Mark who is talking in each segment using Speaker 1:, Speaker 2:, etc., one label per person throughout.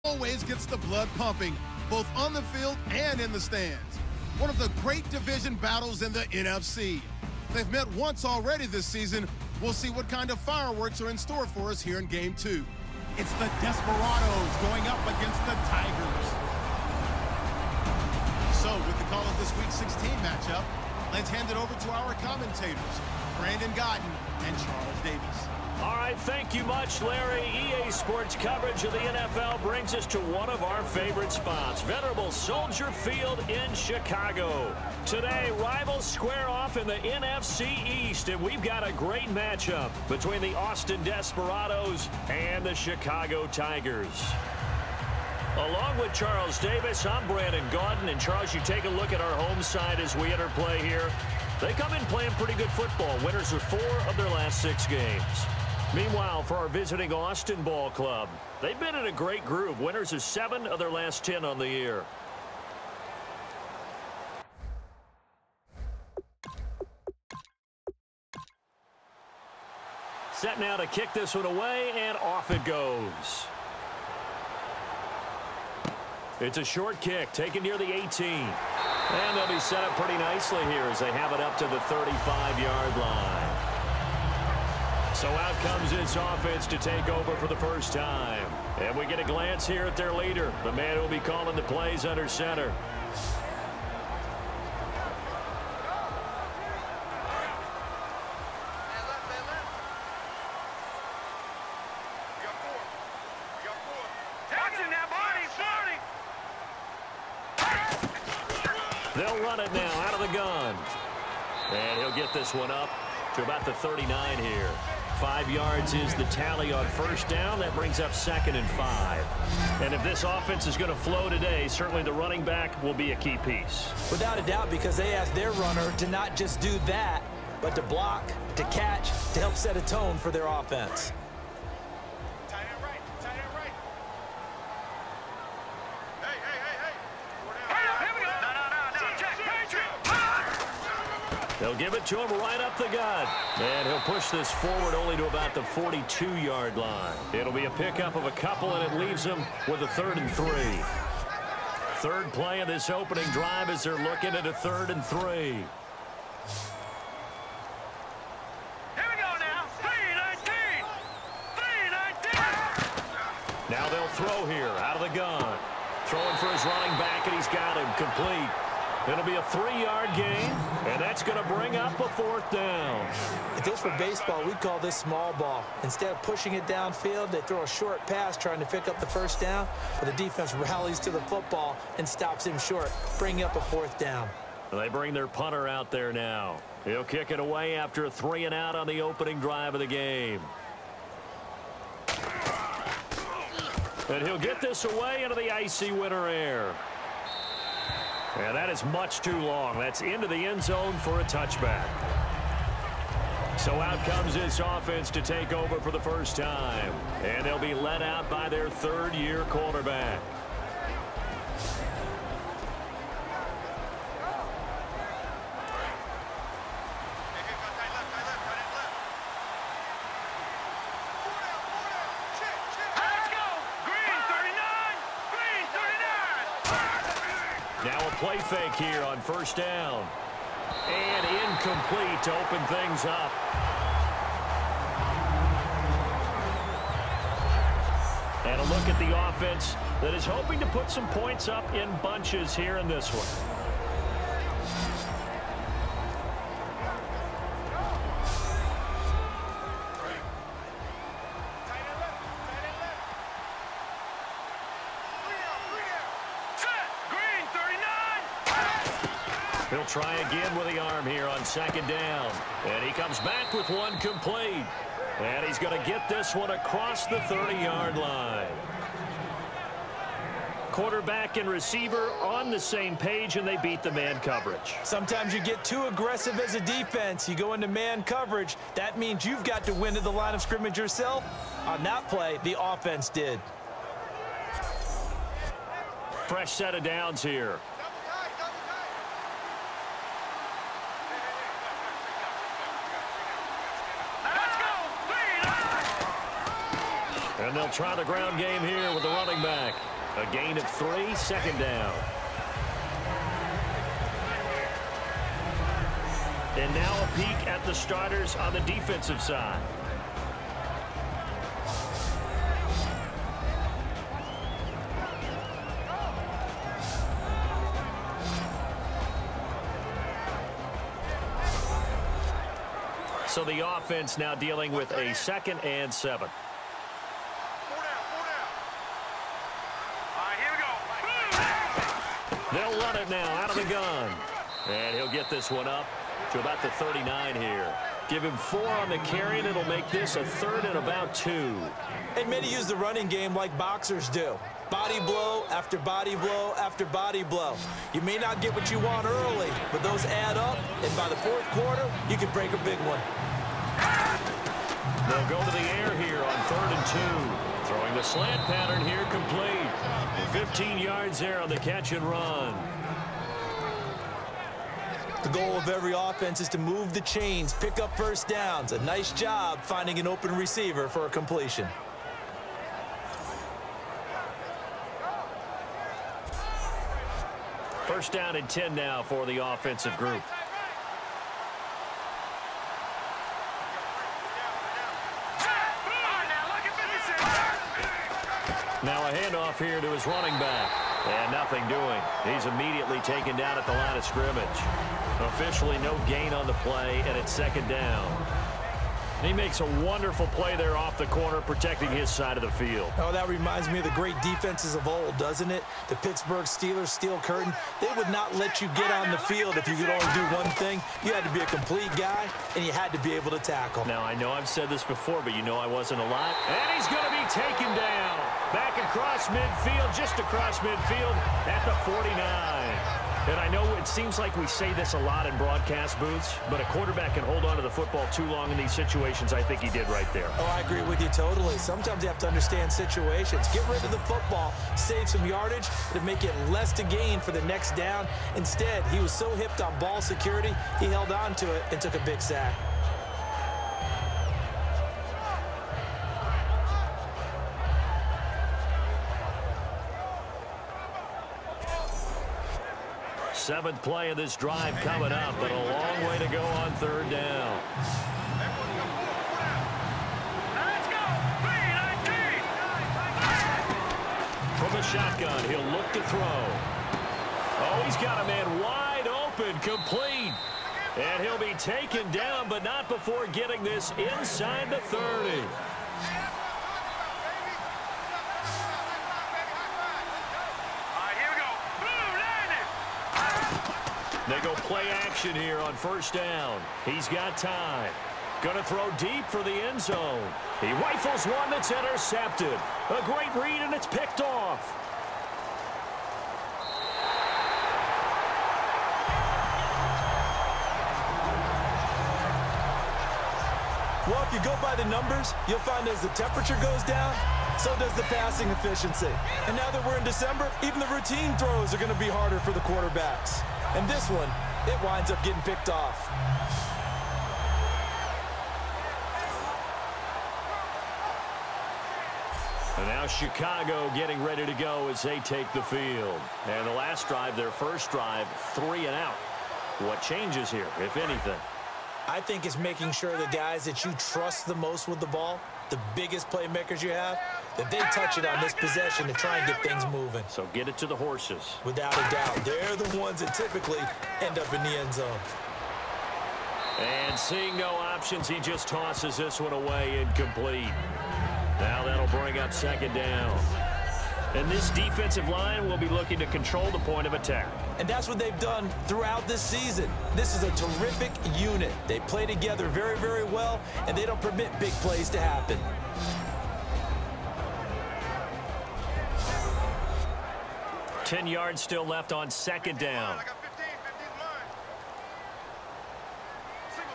Speaker 1: Always gets the blood pumping, both on the field and in the stands. One of the great division battles in the NFC. They've met once already this season. We'll see what kind of fireworks are in store for us here in Game 2. It's the Desperados going up against the Tigers. So, with the call of this week's 16 matchup, let's hand it over to our commentators, Brandon Godden and Charles Davis.
Speaker 2: All right, thank you much, Larry. EA Sports coverage of the NFL brings us to one of our favorite spots, venerable Soldier Field in Chicago. Today, rivals square off in the NFC East, and we've got a great matchup between the Austin Desperados and the Chicago Tigers. Along with Charles Davis, I'm Brandon Gaudin. And Charles, you take a look at our home side as we enter play here. They come in playing pretty good football. Winners of 4 of their last 6 games. Meanwhile, for our visiting Austin Ball Club, they've been in a great groove. Winners of 7 of their last 10 on the year. Set now to kick this one away, and off it goes. It's a short kick, taken near the 18. And they'll be set up pretty nicely here as they have it up to the 35-yard line. So out comes this offense to take over for the first time. And we get a glance here at their leader, the man who will be calling the plays under center. They'll run it now out of the gun. And he'll get this one up to about the 39 here. 5 yards is the tally on first down. That brings up 2nd and 5. And if this offense is going to flow today, certainly the running back will be a key piece.
Speaker 3: Without a doubt, because they asked their runner to not just do that, but to block, to catch, to help set a tone for their offense.
Speaker 2: They'll give it to him right up the gut. And he'll push this forward only to about the 42-yard line. It'll be a pickup of a couple, and it leaves them with a 3rd and 3. Third play of this opening drive as they're looking at a 3rd and 3.
Speaker 4: Here we go now. 3-19. 3-19.
Speaker 2: Now they'll throw here out of the gun. Throwing for his running back, and he's got him complete. It'll be a 3-yard gain, and that's going to bring up a 4th down.
Speaker 3: If this were baseball, we'd call this small ball. Instead of pushing it downfield, they throw a short pass trying to pick up the first down, but the defense rallies to the football and stops him short, bringing up a 4th down.
Speaker 2: They bring their punter out there now. He'll kick it away after a 3-and-out on the opening drive of the game. And he'll get this away into the icy winter air. And that is much too long. That's into the end zone for a touchback. So out comes this offense to take over for the first time. And they'll be led out by their 3rd-year quarterback. Now a play fake here on first down. And incomplete to open things up. And a look at the offense that is hoping to put some points up in bunches here in this one. He'll try again with the arm here on 2nd down. And he comes back with one complete. And he's going to get this one across the 30-yard line. Quarterback and receiver on the same page, and they beat the man coverage.
Speaker 3: Sometimes you get too aggressive as a defense. You go into man coverage. That means you've got to win to the line of scrimmage yourself. On that play, the offense did.
Speaker 2: Fresh set of downs here. And they'll try the ground game here with the running back. A gain of 3, 2nd down. And now a peek at the starters on the defensive side. So the offense now dealing with a 2nd and 7. They'll run it now out of the gun. And he'll get this one up to about the 39 here. Give him 4 on the carry, and it'll make this a 3rd and about 2.
Speaker 3: And many use the running game like boxers do. Body blow after body blow after body blow. You may not get what you want early, but those add up, and by the 4th quarter, you can break a big one.
Speaker 2: They'll go to the air here on 3rd and 2. Throwing the slant pattern here complete. 15 yards there on the catch and run.
Speaker 3: The goal of every offense is to move the chains, pick up first downs. A nice job finding an open receiver for a completion.
Speaker 2: First down and 10 now for the offensive group. Now a handoff here to his running back. And nothing doing. He's immediately taken down at the line of scrimmage. Officially no gain on the play, and it's 2nd down. And he makes a wonderful play there off the corner, protecting his side of the field.
Speaker 3: Oh, that reminds me of the great defenses of old, doesn't it? The Pittsburgh Steelers steel curtain. They would not let you get on the field if you could only do one thing. You had to be a complete guy, and you had to be able to tackle.
Speaker 2: Now, I know I've said this before, but you know I wasn't a lot. And he's going to be taken down. Back across midfield, just across midfield at the 49. And I know it seems like we say this a lot in broadcast booths, but a quarterback can hold on to the football too long in these situations. I think he did right there.
Speaker 3: Oh, I agree with you totally. Sometimes you have to understand situations. Get rid of the football, save some yardage to make it less to gain for the next down. Instead, he was so hipped on ball security, he held on to it and took a big sack.
Speaker 2: Seventh play of this drive coming up, but a long way to go on 3rd down.
Speaker 4: Let's go! 3-19!
Speaker 2: From the shotgun, he'll look to throw. Oh, he's got a man wide open, complete. And he'll be taken down, but not before getting this inside the 30. They go play action here on 1st down. He's got time. Going to throw deep for the end zone. He rifles one that's intercepted. A great read, and it's picked off.
Speaker 3: Well, if you go by the numbers, you'll find as the temperature goes down, so does the passing efficiency. And now that we're in December, even the routine throws are going to be harder for the quarterbacks. And this one, it winds up getting picked off.
Speaker 2: And now Chicago getting ready to go as they take the field. And the last drive, their first drive, 3 and out. What changes here, if anything?
Speaker 3: I think it's making sure the guys that you trust the most with the ball, the biggest playmakers you have, that they touch it on this possession to try and get things moving.
Speaker 2: So get it to the horses.
Speaker 3: Without a doubt, they're the ones that typically end up in the end zone.
Speaker 2: And seeing no options, he just tosses this one away incomplete. Now that'll bring up 2nd down. And this defensive line will be looking to control the point of attack.
Speaker 3: And that's what they've done throughout this season. This is a terrific unit. They play together very, very well, and they don't permit big plays to happen.
Speaker 2: Ten yards still left on 2nd down.
Speaker 4: I got 15. 15's mine. Single.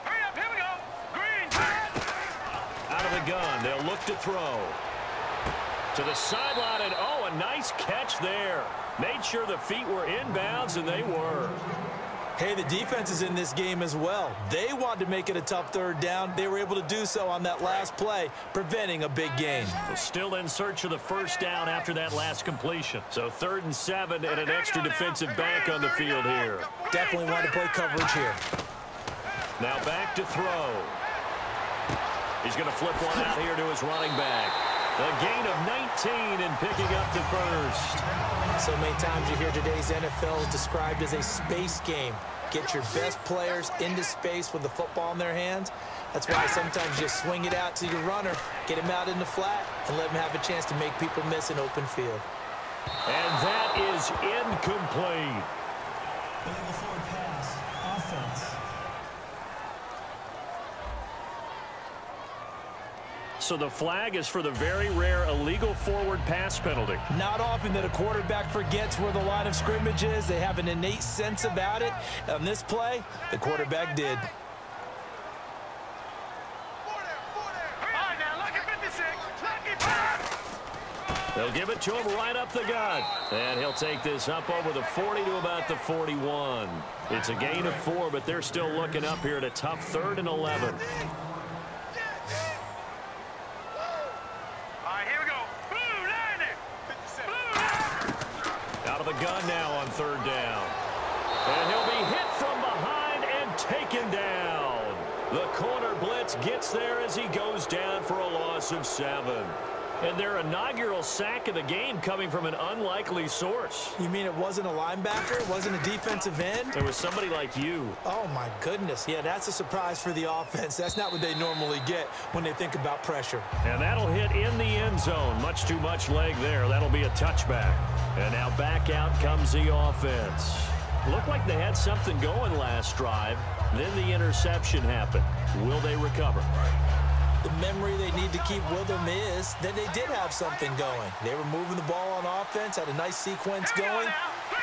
Speaker 4: Hurry up, here we go. Green.
Speaker 2: Out of the gun, they'll look to throw. To the sideline, and oh, a nice catch there. Made sure the feet were inbounds, and they were.
Speaker 3: Hey, the defense is in this game as well. They wanted to make it a tough third down. They were able to do so on that last play, preventing a big gain.
Speaker 2: Still in search of the first down after that last completion. So 3rd and 7 and an extra defensive back on the field here.
Speaker 3: Definitely want to play coverage here.
Speaker 2: Now back to throw. He's going to flip one out here to his running back. A gain of 19 and picking up to first.
Speaker 3: So many times you hear today's NFL described as a space game. Get your best players into space with the football in their hands. That's why sometimes you swing it out to your runner, get him out in the flat, and let him have a chance to make people miss an open field.
Speaker 2: And that is incomplete.
Speaker 5: Illegal forward pass, offense.
Speaker 2: So the flag is for the very rare illegal forward pass penalty.
Speaker 3: Not often that a quarterback forgets where the line of scrimmage is. They have an innate sense about it. On this play, the quarterback did.
Speaker 2: They'll give it to him right up the gut. And he'll take this up over the 40 to about the 41. It's a gain of 4, but they're still looking up here at a tough 3rd and 11. Out of the gun now on 3rd down. And he'll be hit from behind and taken down. The corner blitz gets there as he goes down for a loss of 7. And their inaugural sack of the game coming from an unlikely source.
Speaker 3: You mean it wasn't a linebacker? It wasn't a defensive end?
Speaker 2: It was somebody like you.
Speaker 3: Oh, my goodness. Yeah, that's a surprise for the offense. That's not what they normally get when they think about pressure.
Speaker 2: And that'll hit in the end zone. Much too much leg there. That'll be a touchback. And now back out comes the offense. Looked like they had something going last drive. Then the interception happened. Will they recover?
Speaker 3: The memory they need to keep with them is that they did have something going. They were moving the ball on offense, had a nice sequence going.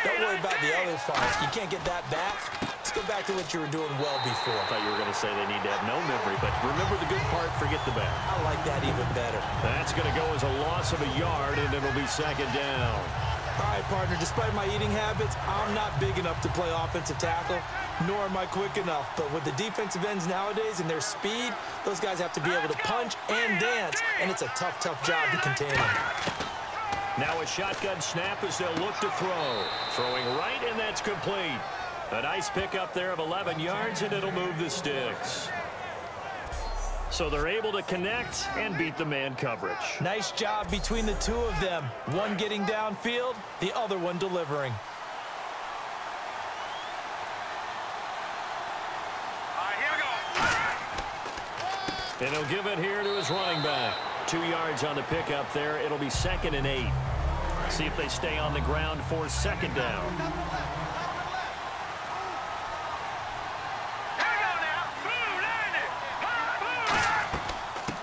Speaker 3: Don't worry about the other part. You can't get that back. Let's go back to what you were doing well before.
Speaker 2: I thought you were going to say they need to have no memory, but remember the good part, forget the bad.
Speaker 3: I like that even better.
Speaker 2: That's going to go as a loss of a yard, and it'll be 2nd down.
Speaker 3: All right, partner, despite my eating habits, I'm not big enough to play offensive tackle, nor am I quick enough. But with the defensive ends nowadays and their speed, those guys have to be able to punch and dance, and it's a tough, tough job to contain them.
Speaker 2: Now a shotgun snap as they'll look to throw. Throwing right, and that's complete. A nice pickup there of 11 yards, and it'll move the sticks. So they're able to connect and beat the man coverage.
Speaker 3: Nice job between the two of them. One getting downfield, the other one delivering.
Speaker 2: And he'll give it here to his running back. 2 yards on the pickup there. It'll be 2nd and 8. See if they stay on the ground for 2nd down.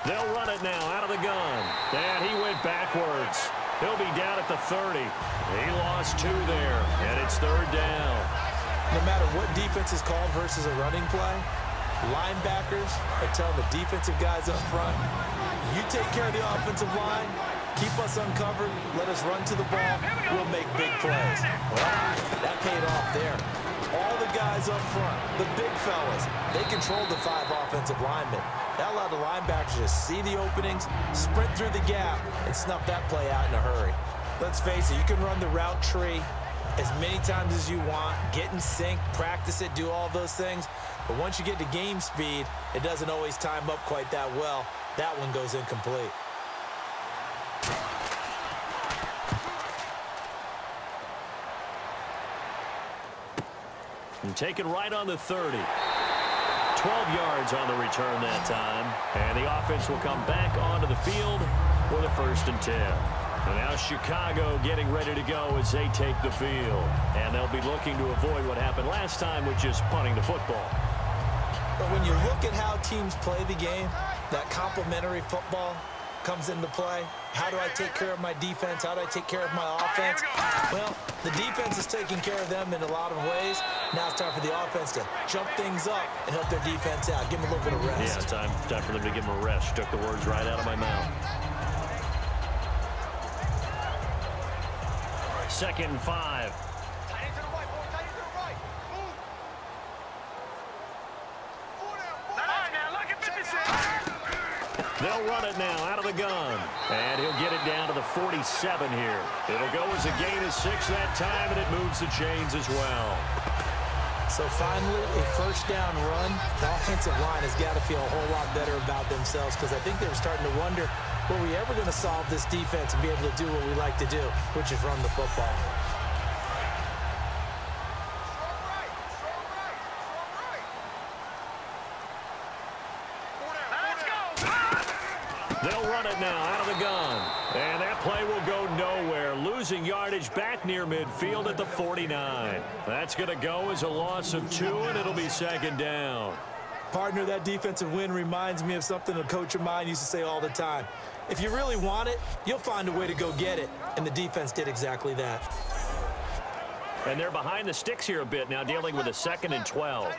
Speaker 2: They'll run it now out of the gun. And he went backwards. He'll be down at the 30. He lost 2 there, and it's 3rd down.
Speaker 3: No matter what defense is called versus a running play, linebackers are telling the defensive guys up front, you take care of the offensive line, keep us uncovered, let us run to the ball, we'll make big plays. Well, that paid off there. All the guys up front, the big fellas, they controlled the 5 offensive linemen. That allowed the linebackers to see the openings, sprint through the gap, and snuff that play out in a hurry. Let's face it, you can run the route tree as many times as you want, get in sync, practice it, do all those things. But once you get to game speed, it doesn't always time up quite that well. That one goes incomplete.
Speaker 2: And taken right on the 30. 12 yards on the return that time. And the offense will come back onto the field for the 1st and 10. And now Chicago getting ready to go as they take the field. And they'll be looking to avoid what happened last time, which is punting the football.
Speaker 3: But when you look at how teams play the game, that complementary football comes into play. How do I take care of my defense? How do I take care of my offense? Well, the defense is taking care of them in a lot of ways. Now it's time for the offense to jump things up and help their defense out. Give them a little bit of rest.
Speaker 2: Yeah, time for them to give them a rest. Took the words right out of my mouth. 2nd and 5. They'll run it now out of the gun. And he'll get it down to the 47 here. It'll go as a gain of 6 that time, and it moves the chains as well.
Speaker 3: So finally, a first down run. The offensive line has got to feel a whole lot better about themselves, because I think they were starting to wonder, were we ever going to solve this defense and be able to do what we like to do, which is run the football.
Speaker 2: They'll run it now out of the gun. And that play will go nowhere. Losing yardage back near midfield at the 49. That's going to go as a loss of 2, and it'll be second down.
Speaker 3: Partner, that defensive win reminds me of something a coach of mine used to say all the time. If you really want it, you'll find a way to go get it. And the defense did exactly that.
Speaker 2: And they're behind the sticks here a bit now, dealing with a 2nd and 12.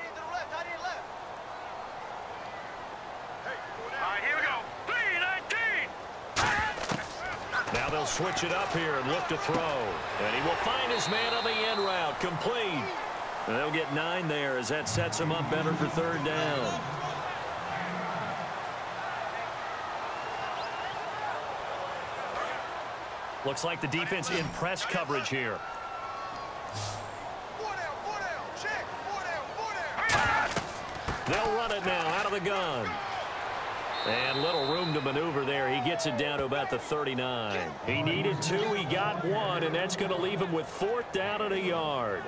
Speaker 2: Now they'll switch it up here and look to throw. And he will find his man on the end route. Complete. And they'll get 9 there as that sets him up better for 3rd down. Looks like the defense in press coverage here. They'll run it now out of the gun. And little room to maneuver there. He gets it down to about the 39. He needed 2. He got 1, and that's going to leave him with 4th down and a yard.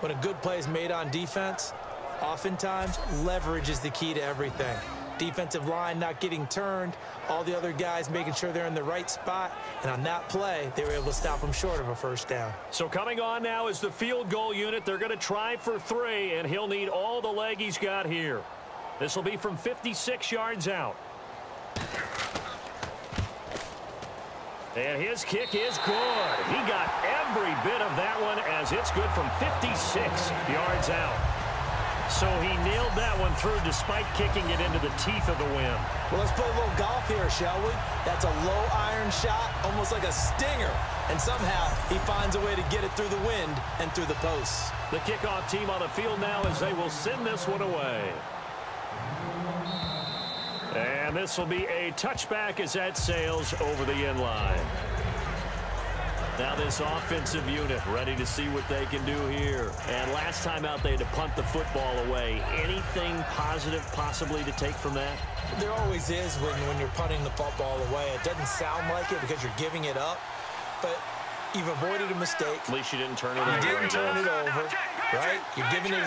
Speaker 3: When a good play is made on defense, oftentimes leverage is the key to everything. Defensive line not getting turned, all the other guys making sure they're in the right spot, and on that play, they were able to stop him short of a 1st down.
Speaker 2: So coming on now is the field goal unit. They're going to try for 3, and he'll need all the leg he's got here. This will be from 56 yards out. And his kick is good. He got every bit of that one as it's good from 56 yards out. So he nailed that one through despite kicking it into the teeth of the wind.
Speaker 3: Well, let's play a little golf here, shall we? That's a low iron shot, almost like a stinger. And somehow he finds a way to get it through the wind and through the posts.
Speaker 2: The kickoff team on the field now as they will send this one away. And this will be a touchback as that sails over the end line. Now this offensive unit ready to see what they can do here. And last time out they had to punt the football away. Anything positive possibly to take from that?
Speaker 3: There always is when you're punting the football away. It doesn't sound like it because you're giving it up, but you've avoided a mistake.
Speaker 2: At least you didn't turn it over.
Speaker 3: You didn't turn it over, right? You're giving your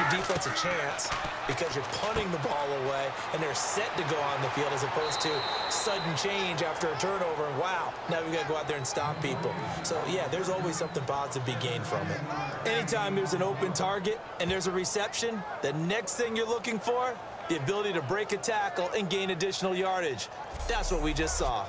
Speaker 3: defense a chance because you're punting the ball away, and they're set to go on the field as opposed to sudden change after a turnover, and wow, now we got to go out there and stop people. So, yeah, there's always something positive to be gained from it. Anytime there's an open target and there's a reception, the next thing you're looking for, the ability to break a tackle and gain additional yardage. That's what we just saw.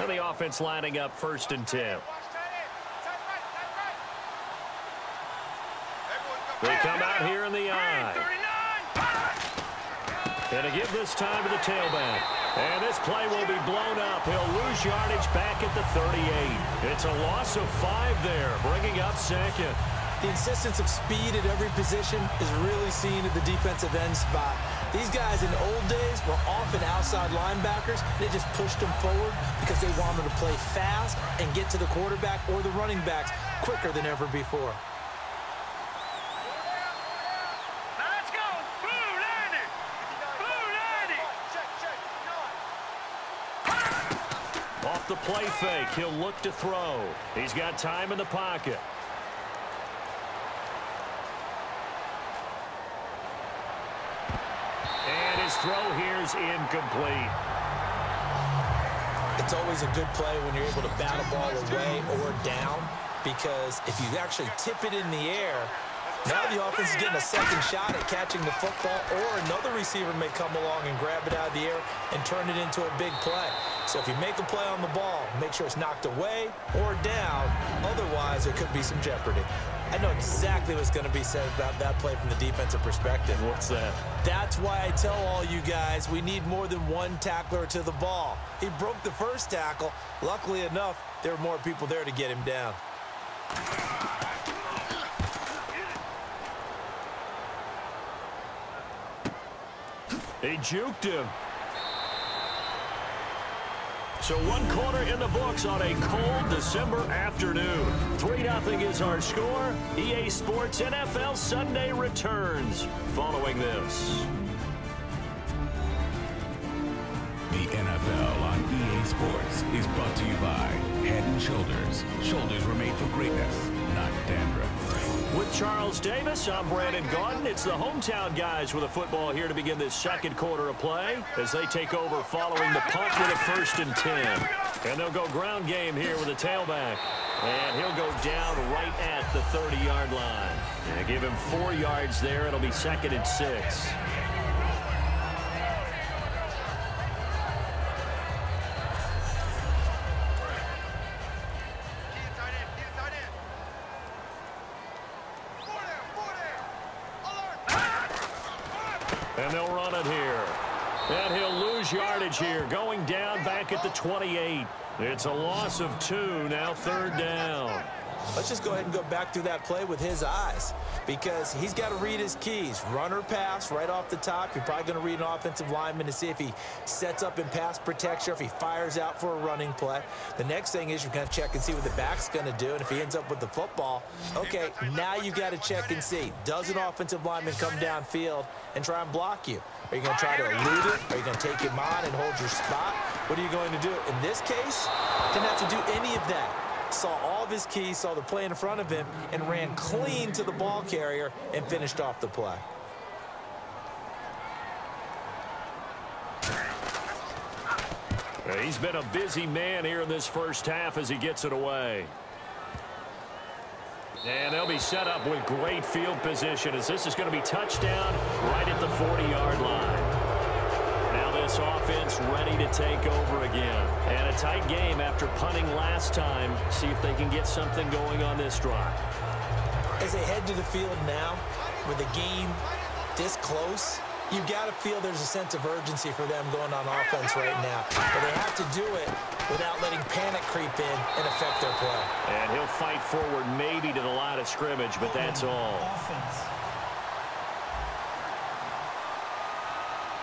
Speaker 2: The offense lining up 1st and 10. They come out here in the eye. And to give this time to the tailback. And this play will be blown up. He'll lose yardage back at the 38. It's a loss of 5 there, bringing up 2nd.
Speaker 3: The insistence of speed at every position is really seen at the defensive end spot. These guys in the old days were often outside linebackers. They just pushed them forward because they wanted to play fast and get to the quarterback or the running backs quicker than ever before.
Speaker 4: Let's go! Blue 90! Blue 90!
Speaker 2: Off the play fake, he'll look to throw. He's got time in the pocket. His throw here's incomplete.
Speaker 3: It's always a good play when you're able to bat a ball away or down, because if you actually tip it in the air, now the offense is getting a second shot at catching the football, or another receiver may come along and grab it out of the air and turn it into a big play. So if you make a play on the ball, make sure it's knocked away or down. Otherwise, there could be some jeopardy. I know exactly what's going to be said about that play from the defensive perspective.
Speaker 2: What's that?
Speaker 3: That's why I tell all you guys we need more than one tackler to the ball. He broke the first tackle. Luckily enough, there were more people there to get him down.
Speaker 2: He juked him. So 1 quarter in the books on a cold December afternoon. 3-0 is our score. EA Sports NFL Sunday returns following this.
Speaker 6: The NFL on EA Sports is brought to you by Head & Shoulders. Shoulders were made for greatness, not dandruff.
Speaker 2: With Charles Davis, I'm Brandon Gaudin. It's the hometown guys with a football here to begin this second quarter of play as they take over following the punt with a 1st and 10. And they'll go ground game here with a tailback. And he'll go down right at the 30-yard line. And give him 4 yards there. It'll be 2nd and 6. And they'll run it here. And he'll lose yardage here, going down back at the 28. It's a loss of 2, now 3rd down.
Speaker 3: Let's just go ahead and go back through that play with his eyes because he's got to read his keys. Run or pass right off the top. You're probably going to read an offensive lineman to see if he sets up in pass protection or if he fires out for a running play. The next thing is you're going to check and see what the back's going to do. And if he ends up with the football, okay, now you got to check and see. Does an offensive lineman come downfield and try and block you? Are you going to try to elude it? Are you going to take him on and hold your spot? What are you going to do? In this case, didn't have to do any of that. Saw all of his keys, saw the play in front of him, and ran clean to the ball carrier and finished off the play.
Speaker 2: He's been a busy man here in this first half as he gets it away. And they'll be set up with great field position as this is going to be touchdown right at the 40-yard line. Now this offense ready to take over again. And a tight game after punting last time. See if they can get something going on this drive.
Speaker 3: As they head to the field now, with the game this close, you've got to feel there's a sense of urgency for them going on offense right now. But they have to do it without letting panic creep in and affect their play.
Speaker 2: And he'll fight forward maybe to the line of scrimmage, but that's all.
Speaker 5: Offense.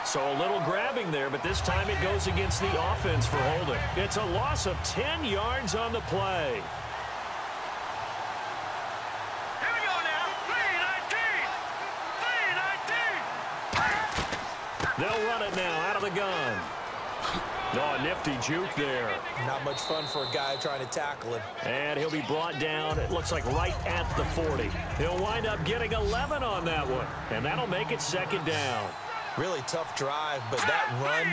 Speaker 2: So a little grabbing there, but this time it goes against the offense for holding. It's a loss of 10 yards on the play.
Speaker 4: Here we go now. 3-19.
Speaker 2: They'll run it now out of the gun. Oh, a nifty juke there.
Speaker 3: Not much fun for a guy trying to tackle him.
Speaker 2: And he'll be brought down, it looks like right at the 40. He'll wind up getting 11 on that one, and that'll make it 2nd down.
Speaker 3: Really tough drive, but that run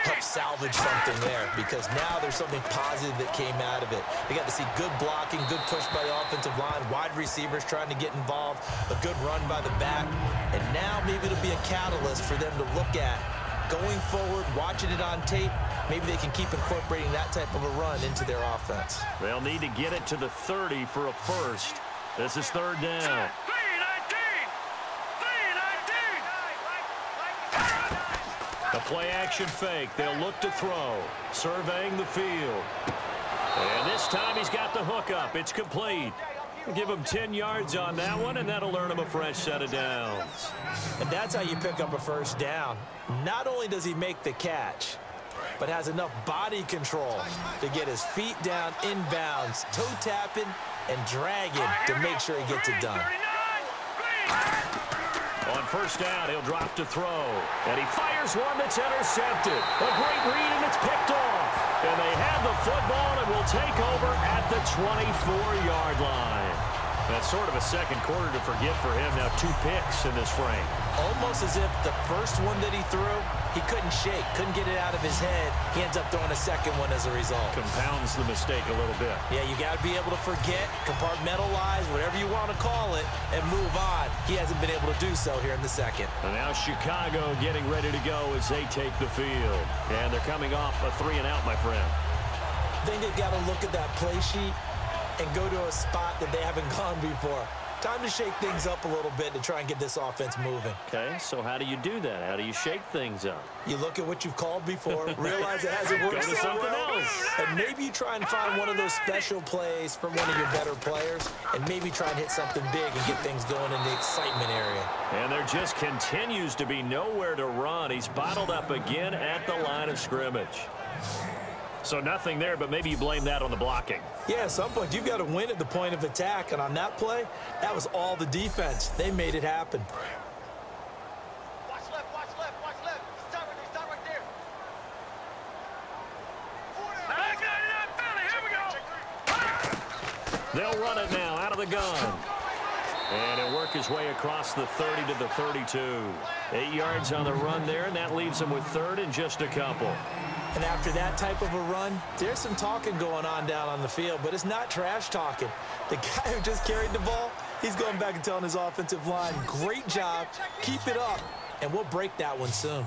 Speaker 3: helped salvage something there because now there's something positive that came out of it. They got to see good blocking, good push by the offensive line, wide receivers trying to get involved, a good run by the back, and now maybe it'll be a catalyst for them to look at going forward, watching it on tape. Maybe they can keep incorporating that type of a run into their offense.
Speaker 2: They'll need to get it to the 30 for a first. This is 3rd down. The play-action fake. They'll look to throw. Surveying the field. And this time he's got the hook up. It's complete. Give him 10 yards on that one, and that'll earn him a fresh set of downs.
Speaker 3: And that's how you pick up a 1st down. Not only does he make the catch, but has enough body control to get his feet down inbounds, toe tapping and dragging to make sure he gets it done.
Speaker 2: On 1st down, he'll drop to throw. And he fires one that's intercepted. A great read, and it's picked off. And they have the football and will take over at the 24-yard line. That's sort of a second quarter to forget for him. Now 2 picks in this frame.
Speaker 3: Almost as if the first one that he threw, he couldn't shake, couldn't get it out of his head. He ends up throwing a second one as a result.
Speaker 2: Compounds the mistake a little bit.
Speaker 3: Yeah, you got to be able to forget, compartmentalize, whatever you want to call it, and move on. He hasn't been able to do so here in the second.
Speaker 2: And now Chicago getting ready to go as they take the field. And they're coming off a 3-and-out, my friend.
Speaker 3: I think they've got to look at that play sheet and go to a spot that they haven't gone before. Time to shake things up a little bit to try and get this offense moving.
Speaker 2: Okay, so how do you do that? How do you shake things up?
Speaker 3: You look at what you've called before, realize it hasn't worked
Speaker 2: Go to
Speaker 3: so
Speaker 2: something
Speaker 3: well,
Speaker 2: else.
Speaker 3: and maybe you try and find one of those special plays from one of your better players, and maybe try and hit something big and get things going in the excitement area.
Speaker 2: And there just continues to be nowhere to run. He's bottled up again at the line of scrimmage. So nothing there, but maybe you blame that on the blocking.
Speaker 3: Yeah, at some point, you've got to win at the point of attack. And on that play, that was all the defense. They made it happen.
Speaker 4: Watch left, watch left, watch left. Stop right there. Here we go.
Speaker 2: They'll run it now out of the gun. And he'll work his way across the 30 to the 32. 8 yards on the run there, and that leaves him with third and just a couple.
Speaker 3: And after that type of a run, there's some talking going on down on the field, but it's not trash talking. The guy who just carried the ball, he's going back and telling his offensive line, great job, keep it up, and we'll break that one soon.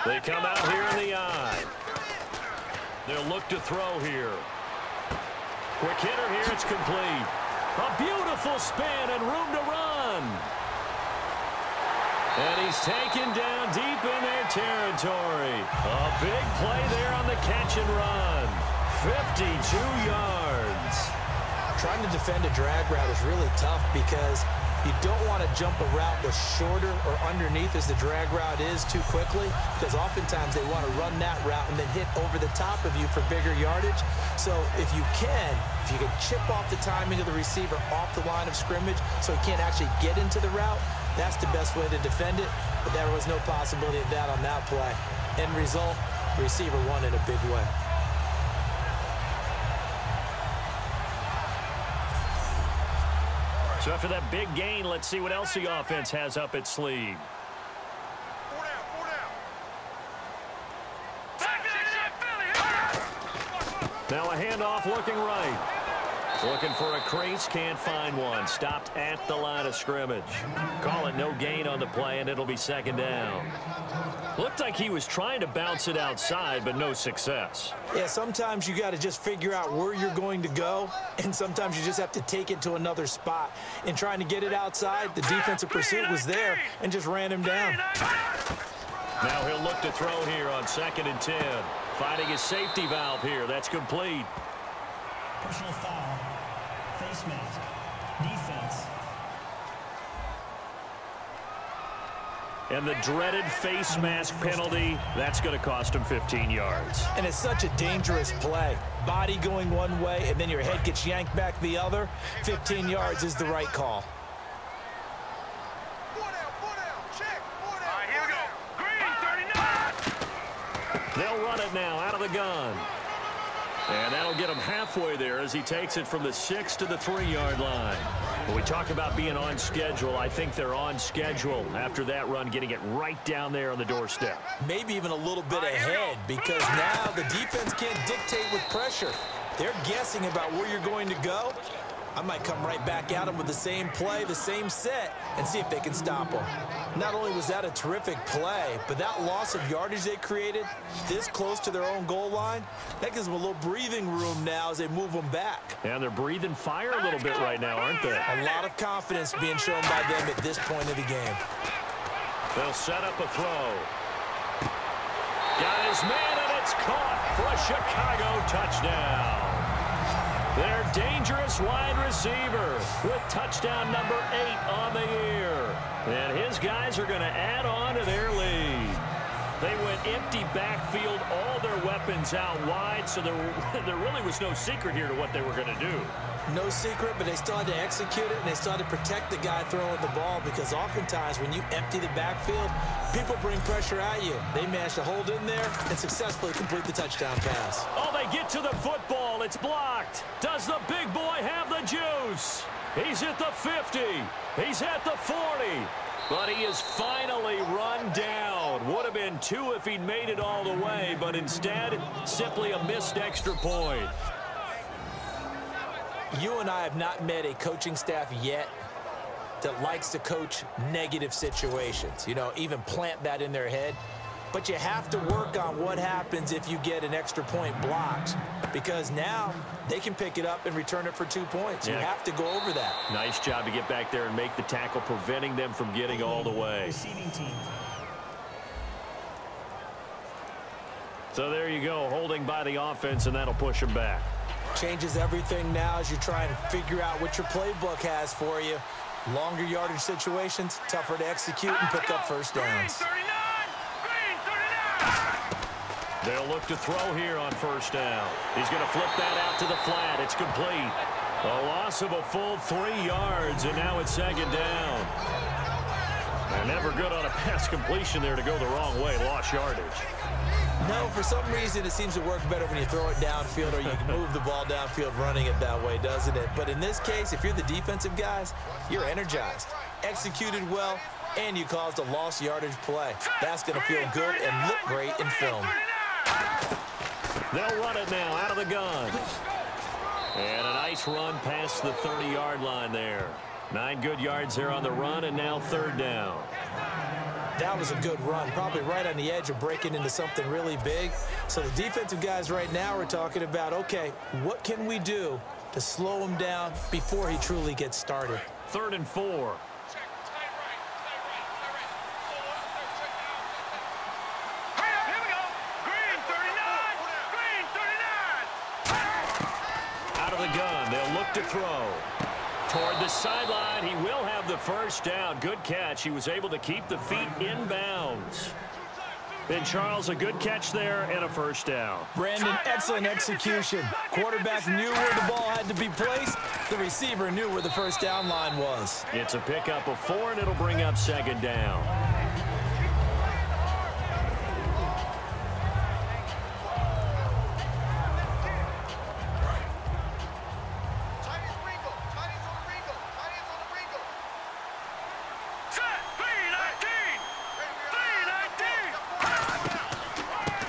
Speaker 2: They come out here in the eye. They'll look to throw here. Quick hitter here, it's complete. A beautiful spin and room to run. And he's taken down deep in their territory. A big play there on the catch and run. 52 yards.
Speaker 3: Trying to defend a drag route is really tough because you don't want to jump a route that's shorter or underneath as the drag route is too quickly, because oftentimes they want to run that route and then hit over the top of you for bigger yardage. So if you can chip off the timing of the receiver off the line of scrimmage so he can't actually get into the route, that's the best way to defend it. But there was no possibility of that on that play. End result, the receiver won in a big way.
Speaker 2: So after that big gain, let's see what else the offense has up its sleeve. Now a handoff looking right. Looking for a crease, can't find one. Stopped at the line of scrimmage. Call it no gain on the play, and it'll be second down. Looked like he was trying to bounce it outside, but no success.
Speaker 3: Yeah, sometimes you got to just figure out where you're going to go, and sometimes you just have to take it to another spot. In trying to get it outside, the defensive pursuit was there and just ran him down.
Speaker 2: Now he'll look to throw here on 2nd and 10. Finding his safety valve here. That's complete.
Speaker 5: Personal foul. Face mask. Defense.
Speaker 2: And the dreaded face mask penalty, that's going to cost him 15 yards.
Speaker 3: And it's such a dangerous play. Body going one way, and then your head gets yanked back the other. 15 yards is the right call.
Speaker 2: They'll run it now out of the gun. And that'll get him halfway there as he takes it from the 6 to the 3-yard line. When we talk about being on schedule, I think they're on schedule after that run, getting it right down there on the doorstep.
Speaker 3: Maybe even a little bit ahead, because now the defense can't dictate with pressure. They're guessing about where you're going to go. I might come right back at them with the same play, the same set, and see if they can stop them. Not only was that a terrific play, but that loss of yardage they created this close to their own goal line, that gives them a little breathing room now as they move them back.
Speaker 2: And they're breathing fire a little bit right now, aren't they?
Speaker 3: A lot of confidence being shown by them at this point of the game.
Speaker 2: They'll set up a throw. Got his man, and it's caught for a Chicago touchdown. Their dangerous wide receiver with touchdown number 8 on the year. And his guys are going to add on to their lead. They went empty backfield, all their weapons out wide, so there really was no secret here to what they were going to do.
Speaker 3: No secret, but they still had to execute it, and they still had to protect the guy throwing the ball, because oftentimes when you empty the backfield, people bring pressure at you. They managed to hold in there and successfully complete the touchdown pass.
Speaker 2: Oh, they get to the football. It's blocked. Does the big boy have the juice? He's at the 50. He's at the 40. But he is finally run down. Would have been 2 if he'd made it all the way, but instead, simply a missed extra point.
Speaker 3: You and I have not met a coaching staff yet that likes to coach negative situations, you know, even plant that in their head. But you have to work on what happens if you get an extra point blocked. because now they can pick it up and return it for 2 points. You have to go over that.
Speaker 2: Nice job to get back there and make the tackle, preventing them from getting all the way.
Speaker 5: Receiving team.
Speaker 2: So there you go, holding by the offense, and that'll push them back.
Speaker 3: Changes everything now as you try and figure out what your playbook has for you. Longer yardage situations, tougher to execute and pick up first downs.
Speaker 2: They'll look to throw here on first down. He's going to flip that out to the flat. It's complete. A loss of a full 3 yards, and now it's second down. And never good on a pass completion there to go the wrong way. Lost yardage.
Speaker 3: No, for some reason it seems to work better when you throw it downfield or you can move the ball downfield running it that way, doesn't it? But in this case, if you're the defensive guys, you're energized, executed well, and you caused a lost yardage play. That's going to feel good and look great in film.
Speaker 2: They'll run it now out of the gun. And a nice run past the 30-yard line there. 9 good yards there on the run, and now third down.
Speaker 3: That was a good run, probably right on the edge of breaking into something really big. So the defensive guys right now are talking about, okay, what can we do to slow him down before he truly gets started?
Speaker 2: 3rd and 4. Out of the gun, they'll look to throw. Toward the sideline, he will have the first down. Good catch. He was able to keep the feet in bounds. And Charles, a good catch there and a first down.
Speaker 3: Brandon, excellent execution. Quarterback knew where the ball had to be placed. The receiver knew where the first down line was.
Speaker 2: It's a pickup of 4, and it'll bring up second down.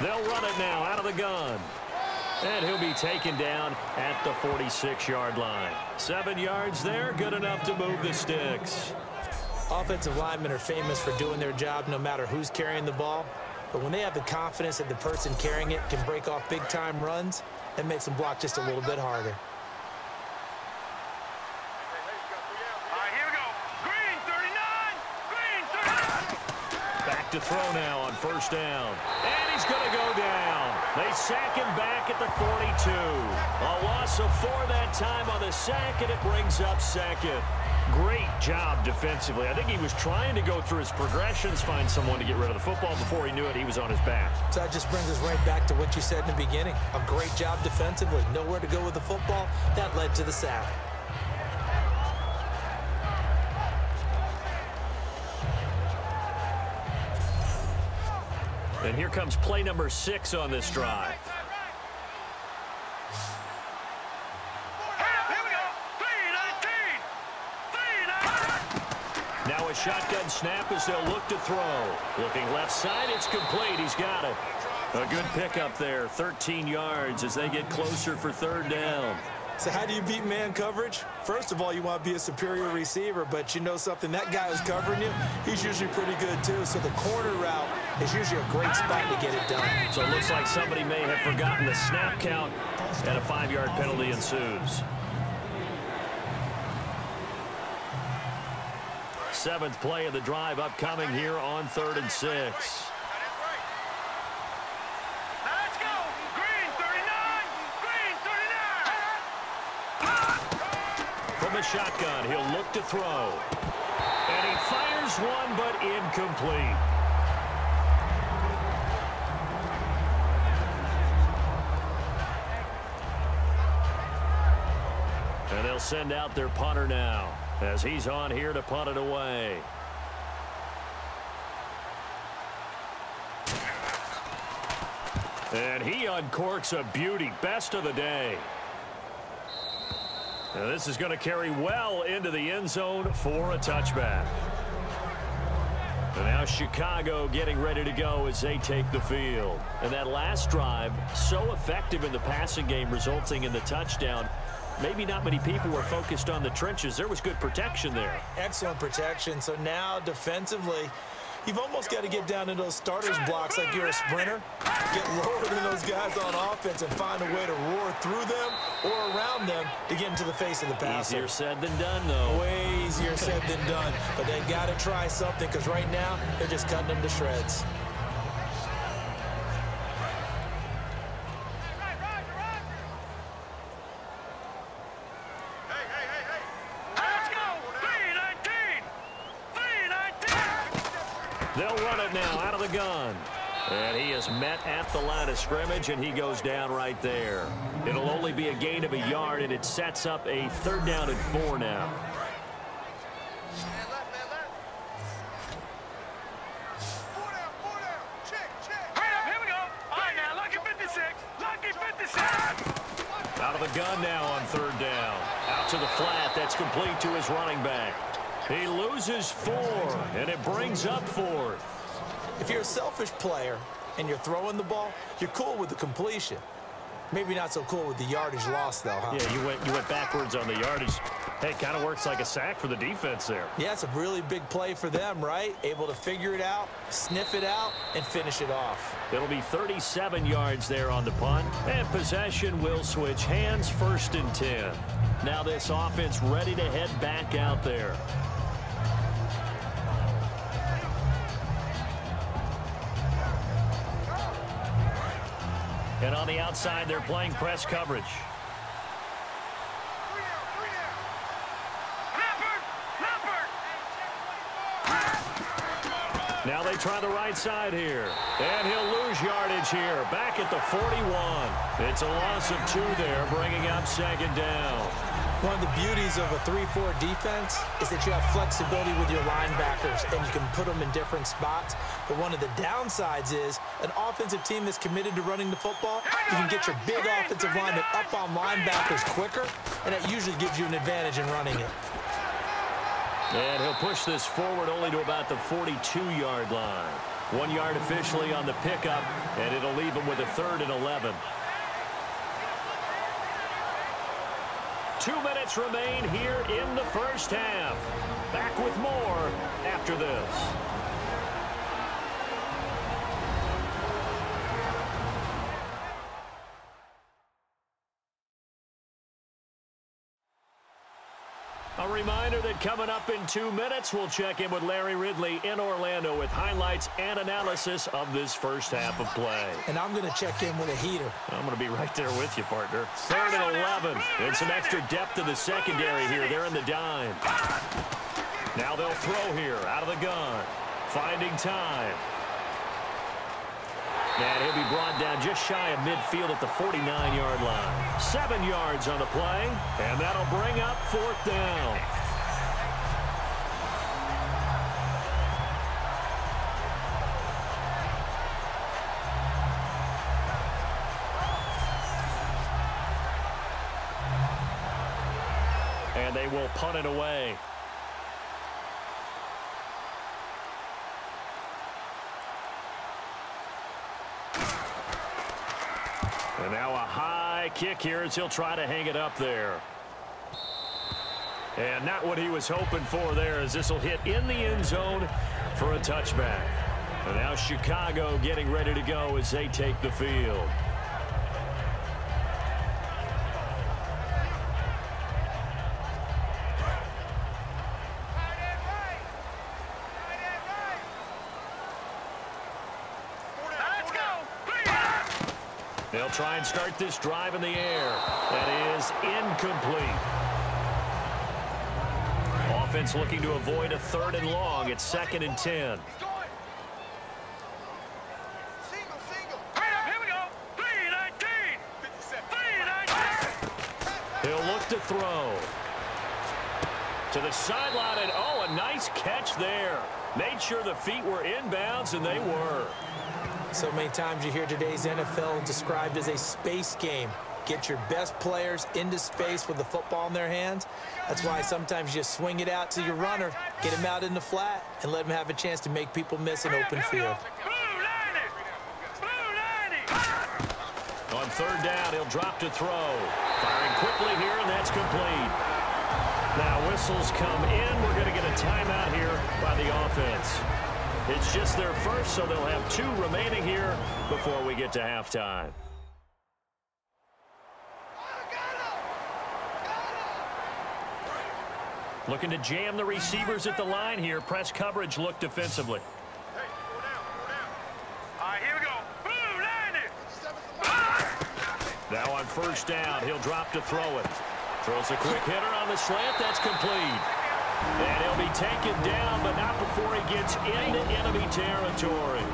Speaker 2: They'll run it now out of the gun. And he'll be taken down at the 46-yard line. 7 yards there, good enough to move the sticks.
Speaker 3: Offensive linemen are famous for doing their job no matter who's carrying the ball. But when they have the confidence that the person carrying it can break off big-time runs, that makes them block just a little bit harder.
Speaker 2: Back to throw now on first down. And he's going to go down. They sack him back at the 42. A loss of 4 that time on the sack, and it brings up second. Great job defensively. I think he was trying to go through his progressions, find someone to get rid of the football. Before he knew it, he was on his back.
Speaker 3: So that just brings us right back to what you said in the beginning. A great job defensively. Nowhere to go with the football. That led to the sack.
Speaker 2: And here comes play number 6 on this drive. Now a shotgun snap as they'll look to throw. Looking left side, it's complete. He's got it. A good pickup there, 13 yards as they get closer for third down.
Speaker 3: So how do you beat man coverage? First of all, you want to be a superior receiver, but you know something, that guy who's covering you, he's usually pretty good too. So the corner route is usually a great spot to get it done.
Speaker 2: So it looks like somebody may have forgotten the snap count, and a 5-yard penalty ensues. 7th play of the drive upcoming here on 3rd and 6. From the shotgun, he'll look to throw. And he fires one, but incomplete. And they'll send out their punter now, as he's on here to punt it away. And he uncorks a beauty. Best of the day. Now this is going to carry well into the end zone for a touchback. And now Chicago getting ready to go as they take the field. And that last drive, so effective in the passing game, resulting in the touchdown. Maybe not many people were focused on the trenches. There was good protection there.
Speaker 3: Excellent protection. So now defensively, You've almost got to get down into those starters blocks like you're a sprinter, get lower than those guys on offense and find a way to roar through them or around them to get into the face of the passer.
Speaker 2: Easier said than done, though.
Speaker 3: Way easier said than done. But they got to try something because right now they're just cutting them to shreds.
Speaker 2: They'll run it now out of the gun. And he is met at the line of scrimmage, and he goes down right there. It'll only be a gain of a yard, and it sets up a 3rd down and 4 now. Out of the gun now on 3rd down. Out to the flat. That's complete to his running back. He loses 4, and it brings up 4th.
Speaker 3: If you're a selfish player and you're throwing the ball, you're cool with the completion. Maybe not so cool with the yardage loss, though, huh?
Speaker 2: Yeah, you went backwards on the yardage. Hey, it kind of works like a sack for the defense there.
Speaker 3: Yeah, it's a really big play for them, right? Able to figure it out, sniff it out, and finish it off.
Speaker 2: It'll be 37 yards there on the punt, and possession will switch hands, 1st and 10. Now this offense ready to head back out there. And on the outside, they're playing press coverage. Now they try the right side here. And he'll lose yardage here. Back at the 41. It's a loss of 2 there, bringing up 2nd down.
Speaker 3: One of the beauties of a 3-4 defense is that you have flexibility with your linebackers, and you can put them in different spots. But one of the downsides is an offensive team that's committed to running the football, you can get your big offensive lineman up on linebackers quicker, and that usually gives you an advantage in running it.
Speaker 2: And he'll push this forward only to about the 42-yard line. 1 yard officially on the pickup, and it'll leave him with a 3rd and 11. 2 minutes remain here in the 1st half. Back with more after this. A reminder that coming up in 2 minutes, we'll check in with Larry Ridley in Orlando with highlights and analysis of this 1st half of play.
Speaker 3: And I'm going to check in with a heater.
Speaker 2: I'm going to be right there with you, partner. 3rd and 11. And some extra depth in the secondary here. They're in the dime. Now they'll throw here out of the gun. Finding time. And he'll be brought down just shy of midfield at the 49-yard line. 7 yards on the play, and that'll bring up 4th down. And they will punt it away. And now a high kick here as he'll try to hang it up there. And not what he was hoping for there, as this will hit in the end zone for a touchback. And now Chicago getting ready to go as they take the field. They'll try and start this drive in the air. That is incomplete. Offense looking to avoid a 3rd and long. It's 2nd and 10. He'll look to throw. To the sideline, and oh, a nice catch there. Made sure the feet were inbounds, and they were.
Speaker 3: So many times you hear today's NFL described as a space game. Get your best players into space with the football in their hands. That's why sometimes you just swing it out to your runner, get him out in the flat, and let him have a chance to make people miss an open field.
Speaker 2: On 3rd down, he'll drop to throw. Firing quickly here, and that's complete. Now whistles come in. We're going to get a timeout here by the offense. It's just their first, so they'll have 2 remaining here before we get to halftime. Looking to jam the receivers at the line here. Press coverage look defensively.
Speaker 4: Hey, go down, go down. All right, here we go. Boom,
Speaker 2: Now on first down, he'll drop to throw it. Throws a quick hitter on the slant. That's complete. And he'll be taken down, but not before he gets into enemy territory.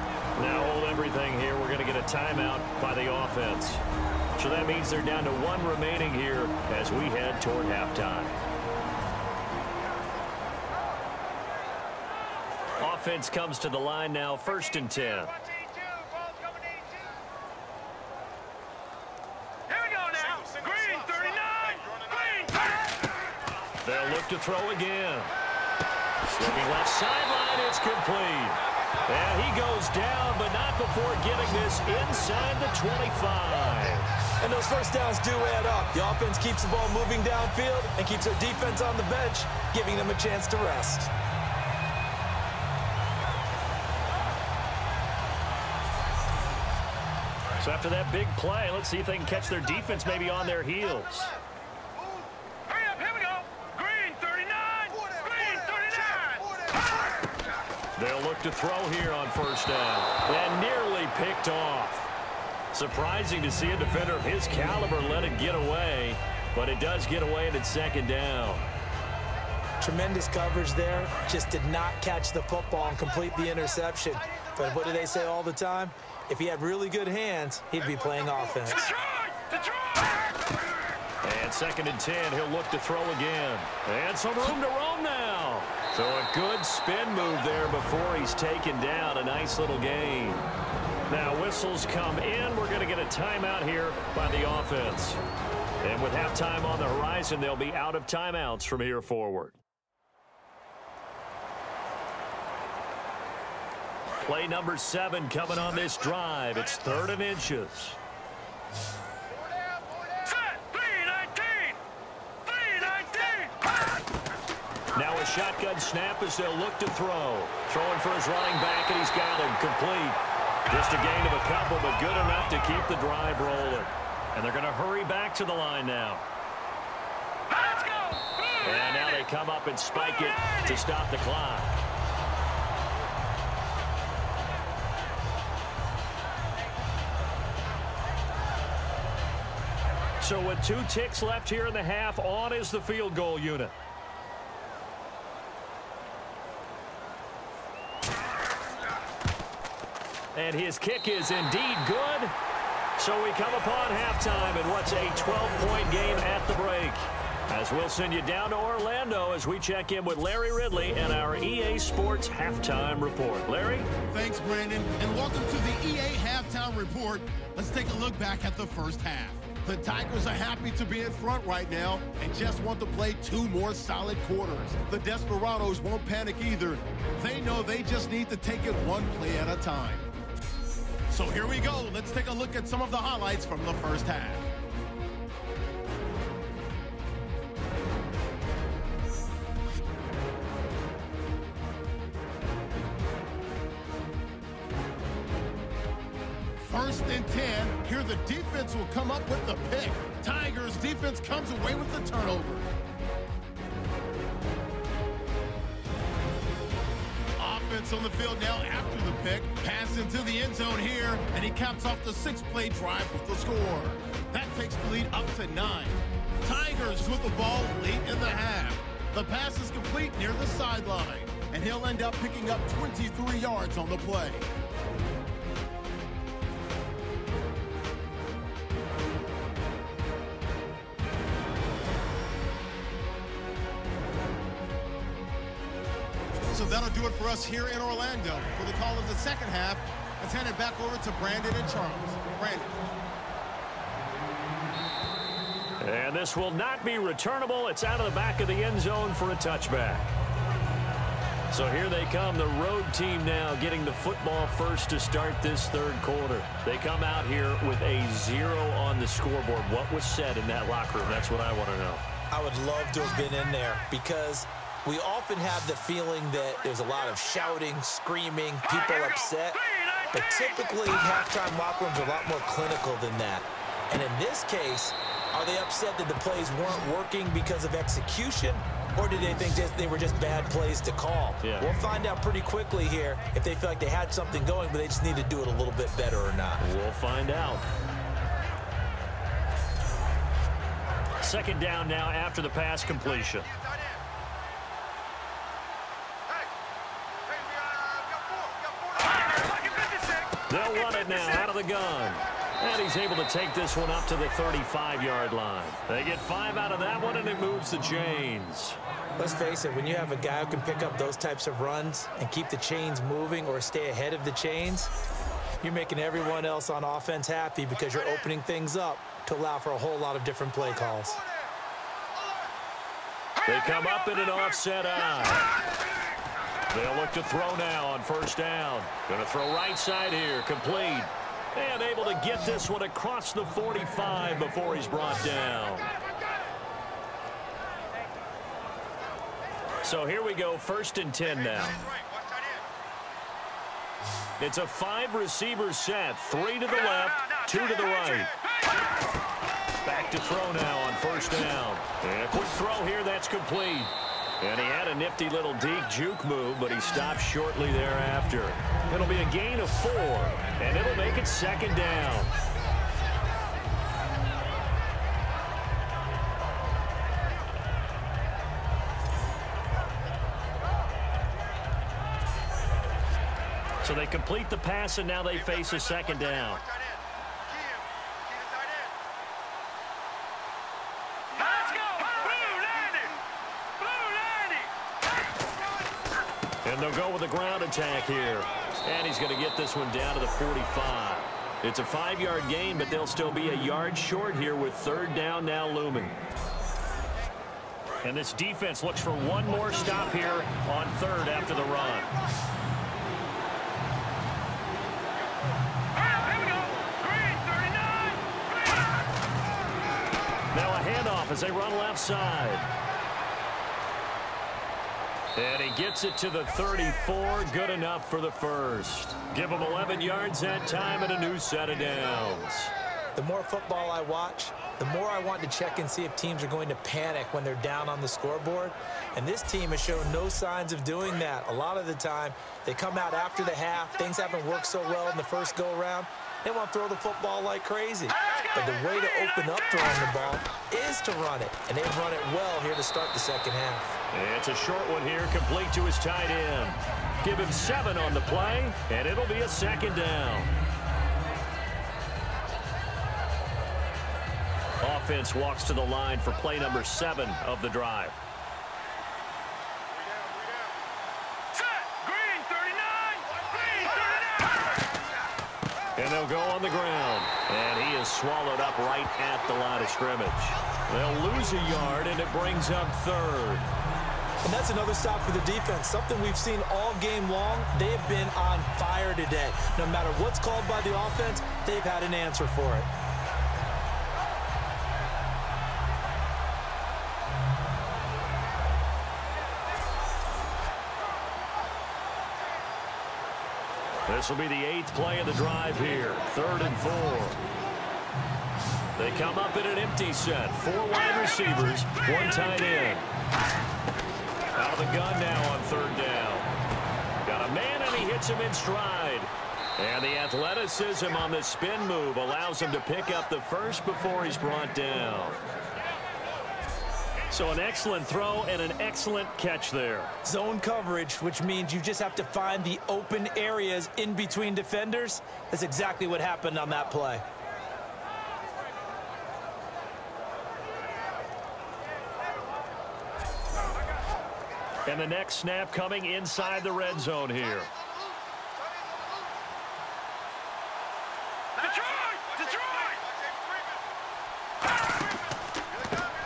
Speaker 2: Now hold everything here. We're going to get a timeout by the offense. So that means they're down to 1 remaining here as we head toward halftime. Offense comes to the line now, 1st and 10.
Speaker 4: Here we go now. Green, 39. Green.
Speaker 2: They'll look to throw again. Looking left sideline, it's complete. And he goes down, but not before getting this inside the 25.
Speaker 3: And those first downs do add up. The offense keeps the ball moving downfield and keeps their defense on the bench, giving them a chance to rest.
Speaker 2: So after that big play, let's see if they can catch their defense maybe on their heels.
Speaker 4: Hurry up, here we go. Green, 39. Green, 39.
Speaker 2: They'll look to throw here on first down. And nearly picked off. Surprising to see a defender of his caliber let it get away, but it does get away and it's 2nd down.
Speaker 3: Tremendous coverage there. Just did not catch the football and complete the interception. But what do they say all the time? If he had really good hands, he'd be playing offense.
Speaker 2: And 2nd and 10, he'll look to throw again. And some room to roam now. So a good spin move there before he's taken down. A nice little gain. Now whistles come in. We're going to get a timeout here by the offense. And with halftime on the horizon, they'll be out of timeouts from here forward. Play number 7 coming on this drive. It's 3rd and inches.
Speaker 4: Set, 319. 319.
Speaker 2: Now a shotgun snap as they'll look to throw. Throwing for his running back, and he's got him complete. Just a gain of a couple, but good enough to keep the drive rolling. And they're going to hurry back to the line now.
Speaker 4: Let's go.
Speaker 2: And now they come up and spike it to stop the clock. So with 2 ticks left here in the half, on is the field goal unit. And his kick is indeed good. So we come upon halftime in what's a 12-point game at the break. As we'll send you down to Orlando as we check in with Larry Ridley and our EA Sports Halftime Report. Larry?
Speaker 1: Thanks, Brandon, and welcome to the EA Halftime Report. Let's take a look back at the first half. The Tigers are happy to be in front right now and just want to play 2 more solid quarters. The Desperados won't panic either. They know they just need to take it 1 play at a time. So here we go. Let's take a look at some of the highlights from the first half. First and 10. Here the defense will come up with the pick. Tigers defense comes away with the turnover. Offense on the field now after the pick. Pass into the end zone here, and he caps off the 6-play drive with the score. That takes the lead up to 9. Tigers with the ball late in the half. The pass is complete near the sideline, and he'll end up picking up 23 yards on the play. So that'll do it for us here in Orlando. For the call of the second half, let's hand it back over to Brandon and Charles. Brandon.
Speaker 2: And this will not be returnable. It's out of the back of the end zone for a touchback. So here they come, the road team now getting the football first to start this 3rd quarter. They come out here with a 0 on the scoreboard. What was said in that locker room? That's what I want to know.
Speaker 3: I would love to have been in there because We often have the feeling that there's a lot of shouting, screaming, people upset. But typically, halftime locker rooms are a lot more clinical than that. And in this case, are they upset that the plays weren't working because of execution? Or do they think they were just bad plays to call?
Speaker 2: Yeah.
Speaker 3: We'll find out pretty quickly here if they feel like they had something going, but they just need to do it a little bit better or not.
Speaker 2: We'll find out. Second down now after the pass completion. They'll run it now out of the gun. And he's able to take this one up to the 35-yard line. They get 5 out of that one, and it moves the chains.
Speaker 3: Let's face it, when you have a guy who can pick up those types of runs and keep the chains moving or stay ahead of the chains, you're making everyone else on offense happy because you're opening things up to allow for a whole lot of different play calls.
Speaker 2: They come up in an offset eye. They'll look to throw now on first down. Going to throw right side here, complete. And able to get this one across the 45 before he's brought down. So here we go, 1st and 10 now. It's a 5-receiver set, 3 to the left, 2 to the right. Back to throw now on first down. And a quick throw here, that's complete. And he had a nifty little deep juke move, but he stopped shortly thereafter. It'll be a gain of 4, and it'll make it 2nd down. So they complete the pass, and now they face a 2nd down. And they'll go with a ground attack here. And he's going to get this one down to the 45. It's a 5-yard gain, but they'll still be a yard short here with 3rd down now looming. And this defense looks for one more stop here on 3rd after the run. Now a handoff as they run left side. And he gets it to the 34. Good enough for the first. Give him 11 yards that time and a new set of downs.
Speaker 3: The more football I watch, the more I want to check and see if teams are going to panic when they're down on the scoreboard. And this team has shown no signs of doing that. A lot of the time, they come out after the half. Things haven't worked so well in the first go-around. They want to throw the football like crazy. But the way to open up throwing the ball is to run it. And they've run it well here to start the second half.
Speaker 2: It's a short one here, complete to his tight end. Give him 7 on the play, and it'll be a 2nd down. Offense walks to the line for play number 7 of the drive. And they'll go on the ground. And he is swallowed up right at the line of scrimmage. They'll lose a yard, and it brings up 3rd.
Speaker 3: And that's another stop for the defense. Something we've seen all game long. They have been on fire today. No matter what's called by the offense, they've had an answer for it.
Speaker 2: This will be the 8th play of the drive here. 3rd and 4. They come up in an empty set. 4 wide receivers, 1 tight end. Out of the gun now on 3rd down. Got a man, and he hits him in stride. And the athleticism on the spin move allows him to pick up the first before he's brought down. So an excellent throw and an excellent catch there.
Speaker 3: Zone coverage, which means you just have to find the open areas in between defenders. That's exactly what happened on that play.
Speaker 2: And the next snap coming inside the red zone here.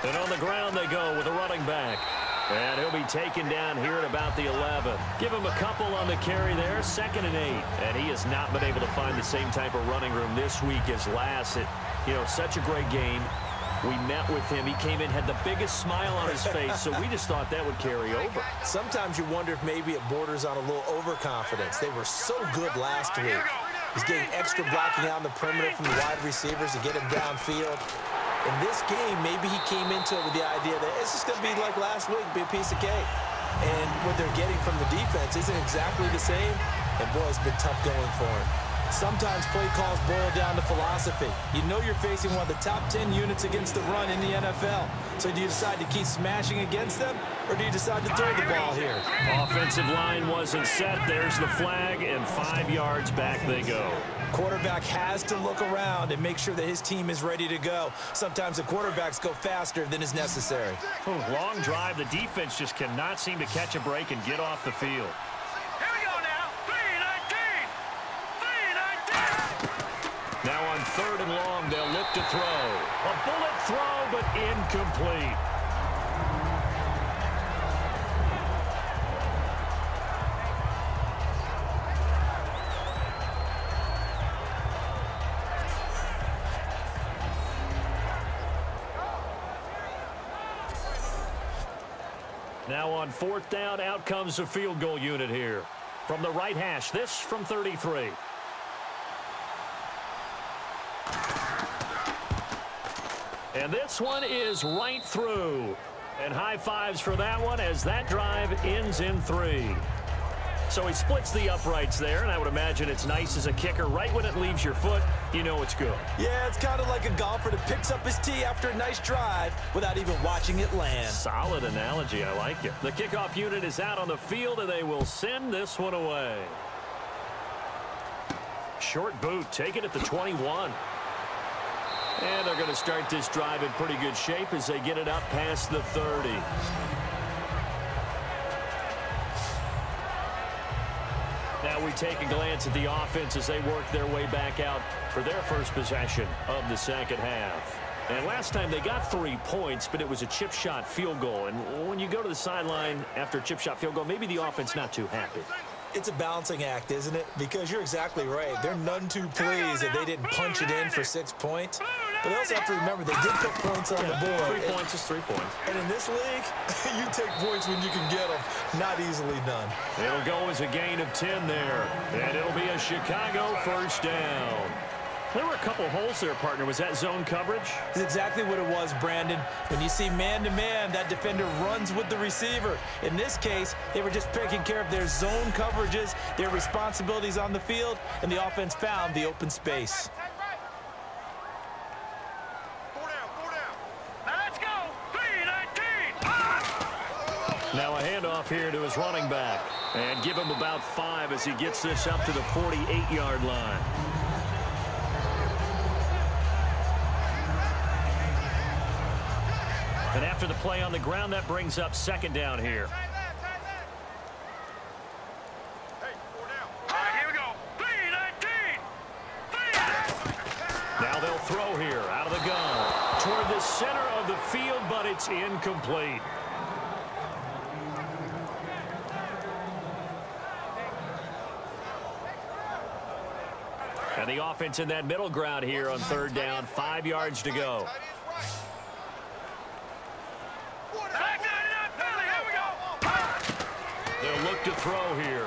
Speaker 2: And on the ground they go with a running back. And he'll be taken down here at about the 11. Give him a couple on the carry there, 2nd and 8. And he has not been able to find the same type of running room this week as last. Such a great game. We met with him. He came in, had the biggest smile on his face, so we just thought that would carry over.
Speaker 3: Sometimes you wonder if maybe it borders on a little overconfidence. They were so good last week. He's getting extra blocking out on the perimeter from the wide receivers to get him downfield. In this game, maybe he came into it with the idea that it's just going to be like last week, be a piece of cake. And what they're getting from the defense isn't exactly the same. And, boy, it's been tough going for him. Sometimes play calls boil down to philosophy. You know you're facing one of the top 10 units against the run in the NFL. So do you decide to keep smashing against them, or do you decide to throw the ball here?
Speaker 2: Offensive line wasn't set. There's the flag, and 5 yards back they go.
Speaker 3: Quarterback has to look around and make sure that his team is ready to go. Sometimes the quarterbacks go faster than is necessary.
Speaker 2: Long drive. The defense just cannot seem to catch a break and get off the field. Now on 3rd and long, they'll look to throw. A bullet throw, but incomplete. Now on 4th down, out comes the field goal unit here. From the right hash, this from 33. And this one is right through. And high fives for that one as that drive ends in 3. So he splits the uprights there, and I would imagine it's nice as a kicker. Right when it leaves your foot, you know it's good.
Speaker 3: Yeah, it's kind of like a golfer that picks up his tee after a nice drive without even watching it land.
Speaker 2: Solid analogy. I like it. The kickoff unit is out on the field, and they will send this one away. Short boot, take it at the 21. And they're going to start this drive in pretty good shape as they get it up past the 30. Now we take a glance at the offense as they work their way back out for their first possession of the second half. And last time they got 3 points, but it was a chip shot field goal. And when you go to the sideline after a chip shot field goal, maybe the offense not too happy.
Speaker 3: It's a balancing act, isn't it? Because you're exactly right. They're none too pleased that they didn't punch it in for 6 points. But they also have to remember they did put points on the board.
Speaker 2: 3 points is 3 points.
Speaker 3: And in this league, you take points when you can get them. Not easily done.
Speaker 2: It'll go as a gain of 10 there. And it'll be a Chicago first down. There were a couple holes there, partner. Was that zone coverage?
Speaker 3: That's exactly what it was, Brandon. When you see man-to-man, that defender runs with the receiver. In this case, they were just taking care of their zone coverages, their responsibilities on the field, and the offense found the open space.
Speaker 2: Now a handoff here to his running back. And give him about 5 as he gets this up to the 48-yard line. And after the play on the ground, that brings up 2nd down here. Now they'll throw here out of the gun toward the center of the field, but it's incomplete. And the offense in that middle ground here on 3rd down, 5 yards to go. They'll look to throw here.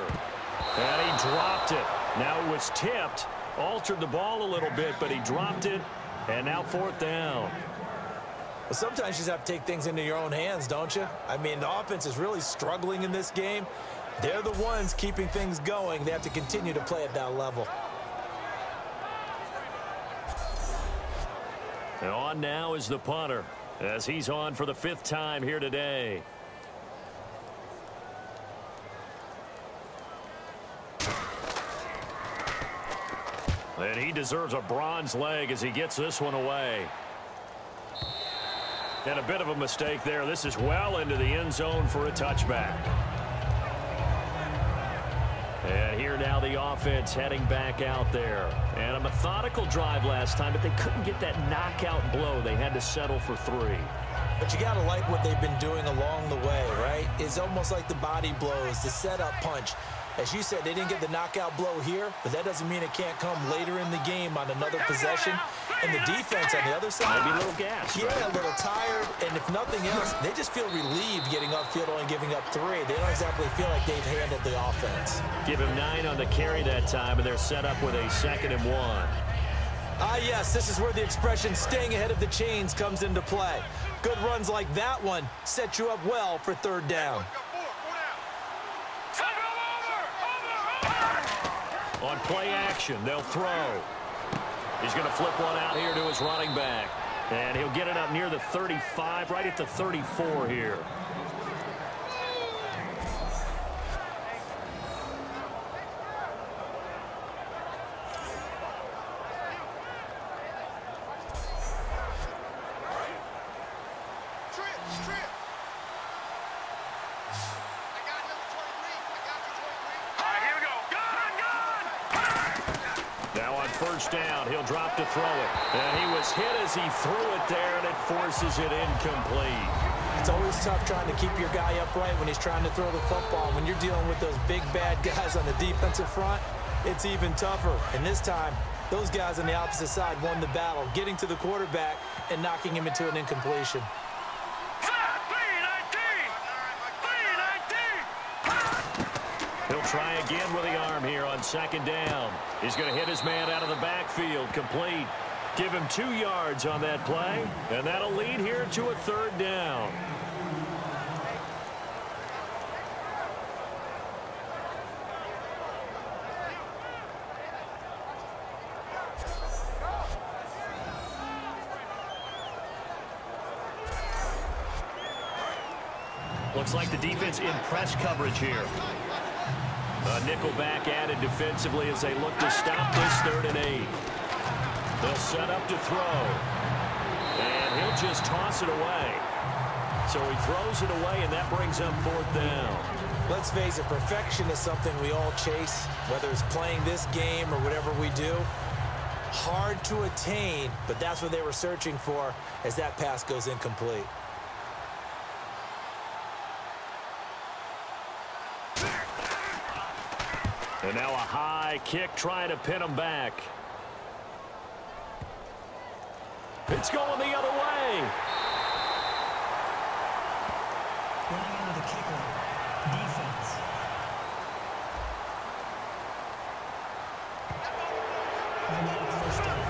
Speaker 2: And he dropped it. Now it was tipped. Altered the ball a little bit, but he dropped it. And now 4th down.
Speaker 3: Well, sometimes you just have to take things into your own hands, don't you? I mean, the offense is really struggling in this game. They're the ones keeping things going. They have to continue to play at that level.
Speaker 2: And on now is the punter, as he's on for the 5th time here today. And he deserves a bronze leg as he gets this one away. And a bit of a mistake there. This is well into the end zone for a touchback. And here now the offense heading back out there. And a methodical drive last time, but they couldn't get that knockout blow. They had to settle for 3.
Speaker 3: But you got to like what they've been doing along the way, right? It's almost like the body blows, the setup punch. As you said, they didn't get the knockout blow here, but that doesn't mean it can't come later in the game on another possession. And the defense on the other side,
Speaker 2: maybe a little gas.
Speaker 3: Yeah, a little tired, and if nothing else, they just feel relieved getting upfield, only giving up 3. They don't exactly feel like they've handled the offense.
Speaker 2: Give him 9 on the carry that time, and they're set up with a 2nd and 1.
Speaker 3: Ah, yes, this is where the expression staying ahead of the chains comes into play. Good runs like that one set you up well for 3rd down.
Speaker 2: On play action, they'll throw. He's going to flip one out here to his running back. And he'll get it up near the 35, right at the 34 here. First down, he'll drop to throw it. And he was hit as he threw it there, and it forces it incomplete.
Speaker 3: It's always tough trying to keep your guy upright when he's trying to throw the football. When you're dealing with those big, bad guys on the defensive front, it's even tougher. And this time, those guys on the opposite side won the battle, getting to the quarterback and knocking him into an incompletion.
Speaker 2: He'll try again with the arm here on 2nd down. He's going to hit his man out of the backfield, complete. Give him 2 yards on that play, and that'll lead here to a 3rd down. Looks like the defense in press coverage here. A nickel back added defensively as they look to stop this 3rd and 8. They'll set up to throw. And he'll just toss it away. So he throws it away, and that brings up 4th down.
Speaker 3: Let's face it, perfection is something we all chase, whether it's playing this game or whatever we do. Hard to attain, but that's what they were searching for as that pass goes incomplete.
Speaker 2: And now a high kick trying to pin him back. It's going the other way.
Speaker 5: Running into the kicker. Defense. First down.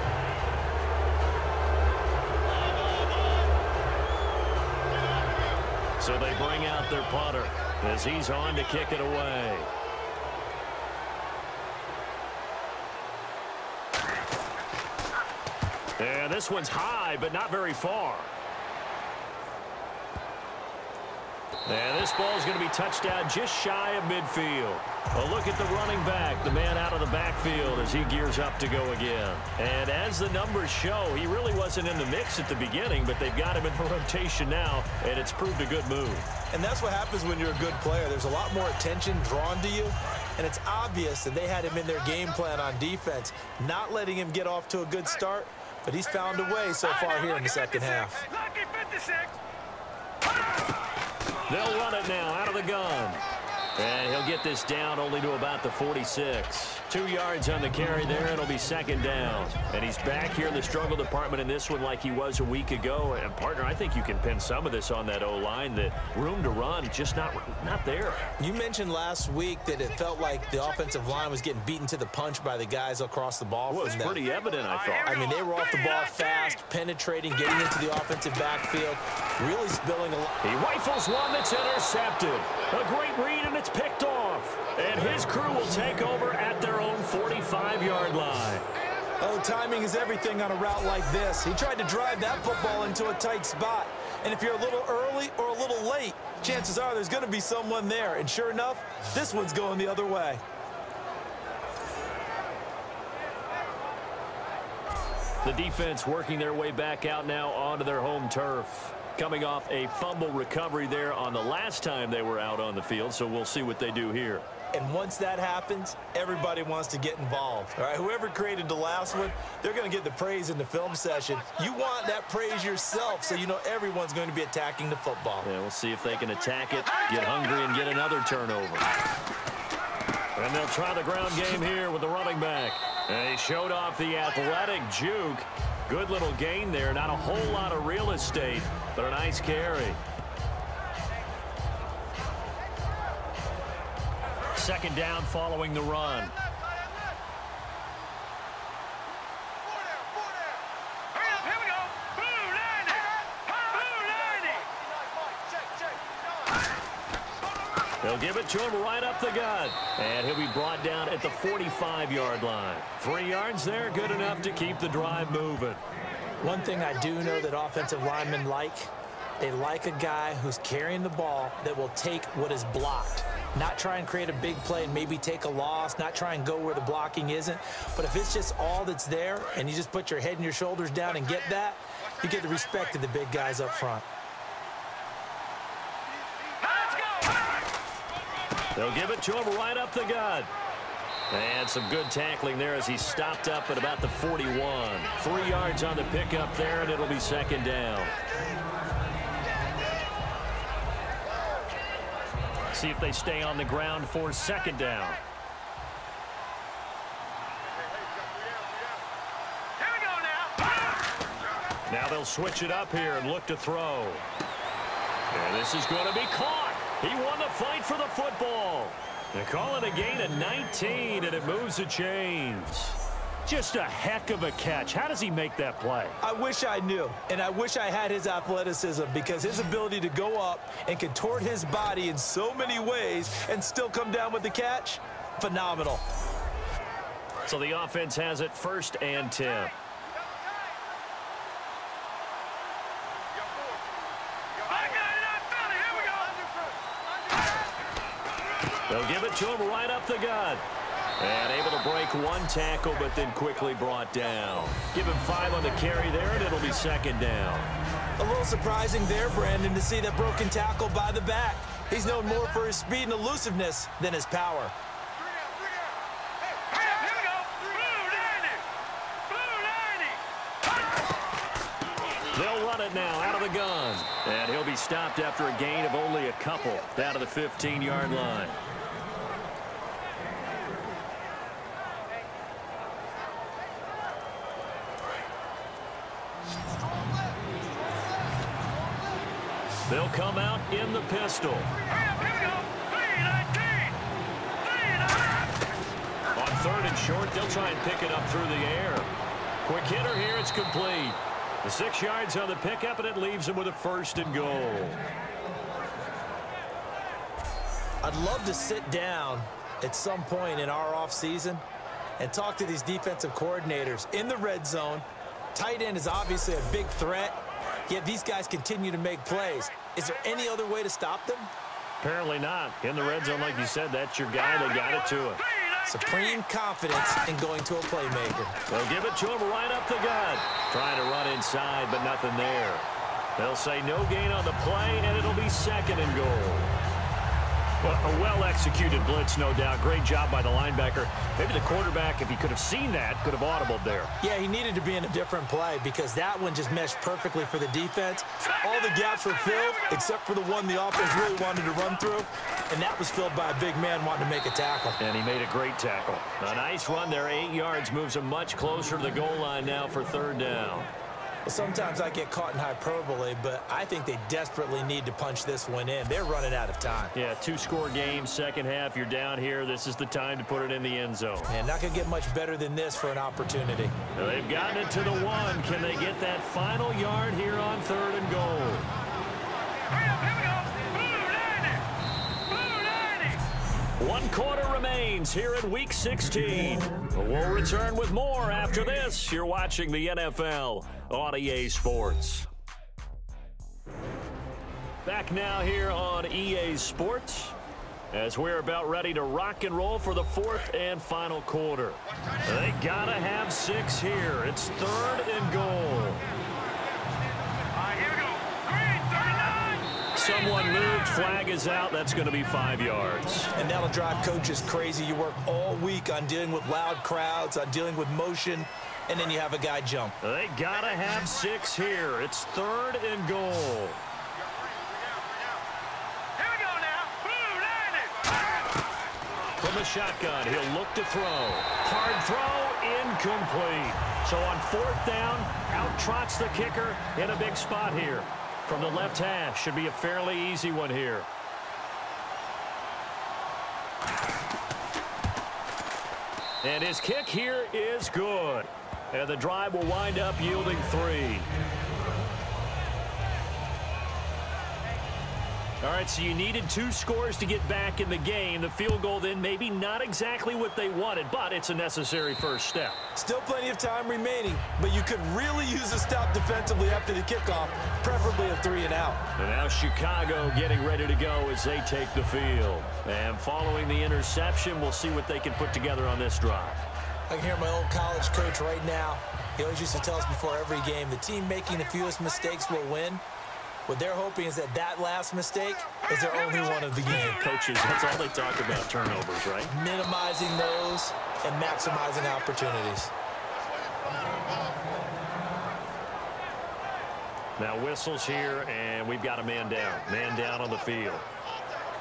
Speaker 2: So they bring out their punter as he's on to kick it away. And this one's high, but not very far. And this ball is going to be touched down just shy of midfield. A look at the running back, the man out of the backfield as he gears up to go again. And as the numbers show, he really wasn't in the mix at the beginning, but they've got him in rotation now, and it's proved a good move.
Speaker 3: And that's what happens when you're a good player. There's a lot more attention drawn to you, and it's obvious that they had him in their game plan on defense, not letting him get off to a good start, but he's found a way so far here in the 2nd half.
Speaker 2: They'll run it now out of the gun. And he'll get this down only to about the 46. 2 yards on the carry there. It'll be 2nd down. And he's back here in the struggle department in this one like he was a week ago. And, partner, I think you can pin some of this on that O-line. That room to run, just not there.
Speaker 3: You mentioned last week that it felt like the offensive line was getting beaten to the punch by the guys across the ball.
Speaker 2: Well, it's pretty evident, I thought.
Speaker 3: I mean, they were off the ball fast, penetrating, getting into the offensive backfield, really spilling a lot.
Speaker 2: He rifles one that's intercepted. A great read, and it's picked off. And his crew will take over at their own 45-yard line.
Speaker 3: Oh, timing is everything on a route like this. He tried to drive that football into a tight spot. And if you're a little early or a little late, chances are there's going to be someone there. And sure enough, this one's going the other way.
Speaker 2: The defense working their way back out now onto their home turf. Coming off a fumble recovery there on the last time they were out on the field, so we'll see what they do here.
Speaker 3: And once that happens, everybody wants to get involved. All right, whoever created the last one, they're going to get the praise in the film session. You want that praise yourself, so you know everyone's going to be attacking the football.
Speaker 2: Yeah, we'll see if they can attack it, get hungry, and get another turnover. And they'll try the ground game here with the running back. And he showed off the athletic juke. Good little gain there. Not a whole lot of real estate, but a nice carry. Second down following the run. They'll give it to him right up the gut. And he'll be brought down at the 45-yard line. 3 yards there, good enough to keep the drive moving.
Speaker 3: One thing I do know that offensive linemen like, they like a guy who's carrying the ball that will take what is blocked. Not try and create a big play and maybe take a loss, not try and go where the blocking isn't. But if it's just all that's there and you just put your head and your shoulders down and get that, you get the respect of the big guys up front.
Speaker 2: They'll give it to him right up the gut. And some good tackling there as he stopped up at about the 41. 3 yards on the pickup there, and it'll be second down. See if they stay on the ground for second down.
Speaker 4: Here we go now.
Speaker 2: Now they'll switch it up here and look to throw. And this is going to be caught. He won the fight for the football. They call it a gain of 19, and it moves the chains. Just a heck of a catch. How does he make that play?
Speaker 3: I wish I knew, and I wish I had his athleticism, because his ability to go up and contort his body in so many ways and still come down with the catch, phenomenal.
Speaker 2: So the offense has it 1st and 10. They'll give it to him right up the gut. And able to break one tackle, but then quickly brought down. Give him 5 on the carry there, and it'll be second down.
Speaker 3: A little surprising there, Brandon, to see that broken tackle by the back. He's known more for his speed and elusiveness than his power.
Speaker 2: They'll run it now out of the gun. And he'll be stopped after a gain of only a couple down to the 15-yard line. They'll come out in the pistol. On 3rd and short, they'll try and pick it up through the air. Quick hitter here, it's complete. The 6 yards on the pickup, and it leaves him with a 1st and goal.
Speaker 3: I'd love to sit down at some point in our offseason and talk to these defensive coordinators in the red zone. Tight end is obviously a big threat, yet these guys continue to make plays. Is there any other way to stop them?
Speaker 2: Apparently not. In the red zone, like you said, that's your guy. They got it to him.
Speaker 3: Supreme confidence in going to a playmaker.
Speaker 2: They'll give it to him right up the gut. Trying to run inside, but nothing there. They'll say no gain on the play, and it'll be 2nd and goal. Well, a well-executed blitz, no doubt. Great job by the linebacker. Maybe the quarterback, if he could have seen that, could have audibled there.
Speaker 3: Yeah, he needed to be in a different play because that one just meshed perfectly for the defense. All the gaps were filled except for the one the offense really wanted to run through, and that was filled by a big man wanting to make a tackle.
Speaker 2: And he made a great tackle. A nice run there, 8 yards, moves him much closer to the goal line now for 3rd down.
Speaker 3: Well, sometimes I get caught in hyperbole, but I think they desperately need to punch this one in. They're running out of time.
Speaker 2: Yeah, 2-score game, second half. You're down here. This is the time to put it in the end zone.
Speaker 3: And not going to get much better than this for an opportunity.
Speaker 2: Now they've gotten it to the 1. Can they get that final yard here on 3rd and goal? One quarter remains here in Week 16. We'll return with more after this. You're watching the NFL on EA Sports. Back now here on EA Sports as we're about ready to rock and roll for the 4th and final quarter. They gotta have 6 here. It's 3rd and goal. Someone moved, flag is out. That's going to be 5 yards.
Speaker 3: And that'll drive coaches crazy. You work all week on dealing with loud crowds, on dealing with motion, and then you have a guy jump.
Speaker 2: They got to have 6 here. It's 3rd and goal. From the shotgun, he'll look to throw. Hard throw, incomplete. So on 4th down, out trots the kicker in a big spot here. From the left hash, should be a fairly easy one here. And his kick here is good. And the drive will wind up yielding 3. All right, so you needed 2 scores to get back in the game. The field goal then maybe not exactly what they wanted, but it's a necessary first step.
Speaker 3: Still plenty of time remaining, but you could really use a stop defensively after the kickoff, preferably a 3 and out.
Speaker 2: And now Chicago getting ready to go as they take the field. And following the interception, we'll see what they can put together on this drive.
Speaker 3: I can hear my old college coach right now. He always used to tell us before every game, the team making the fewest mistakes will win. What they're hoping is that last mistake is their only one of the game.
Speaker 2: Coaches, that's all they talk about, turnovers, right?
Speaker 3: Minimizing those and maximizing opportunities.
Speaker 2: Now whistles here, and we've got a man down. Man down on the field.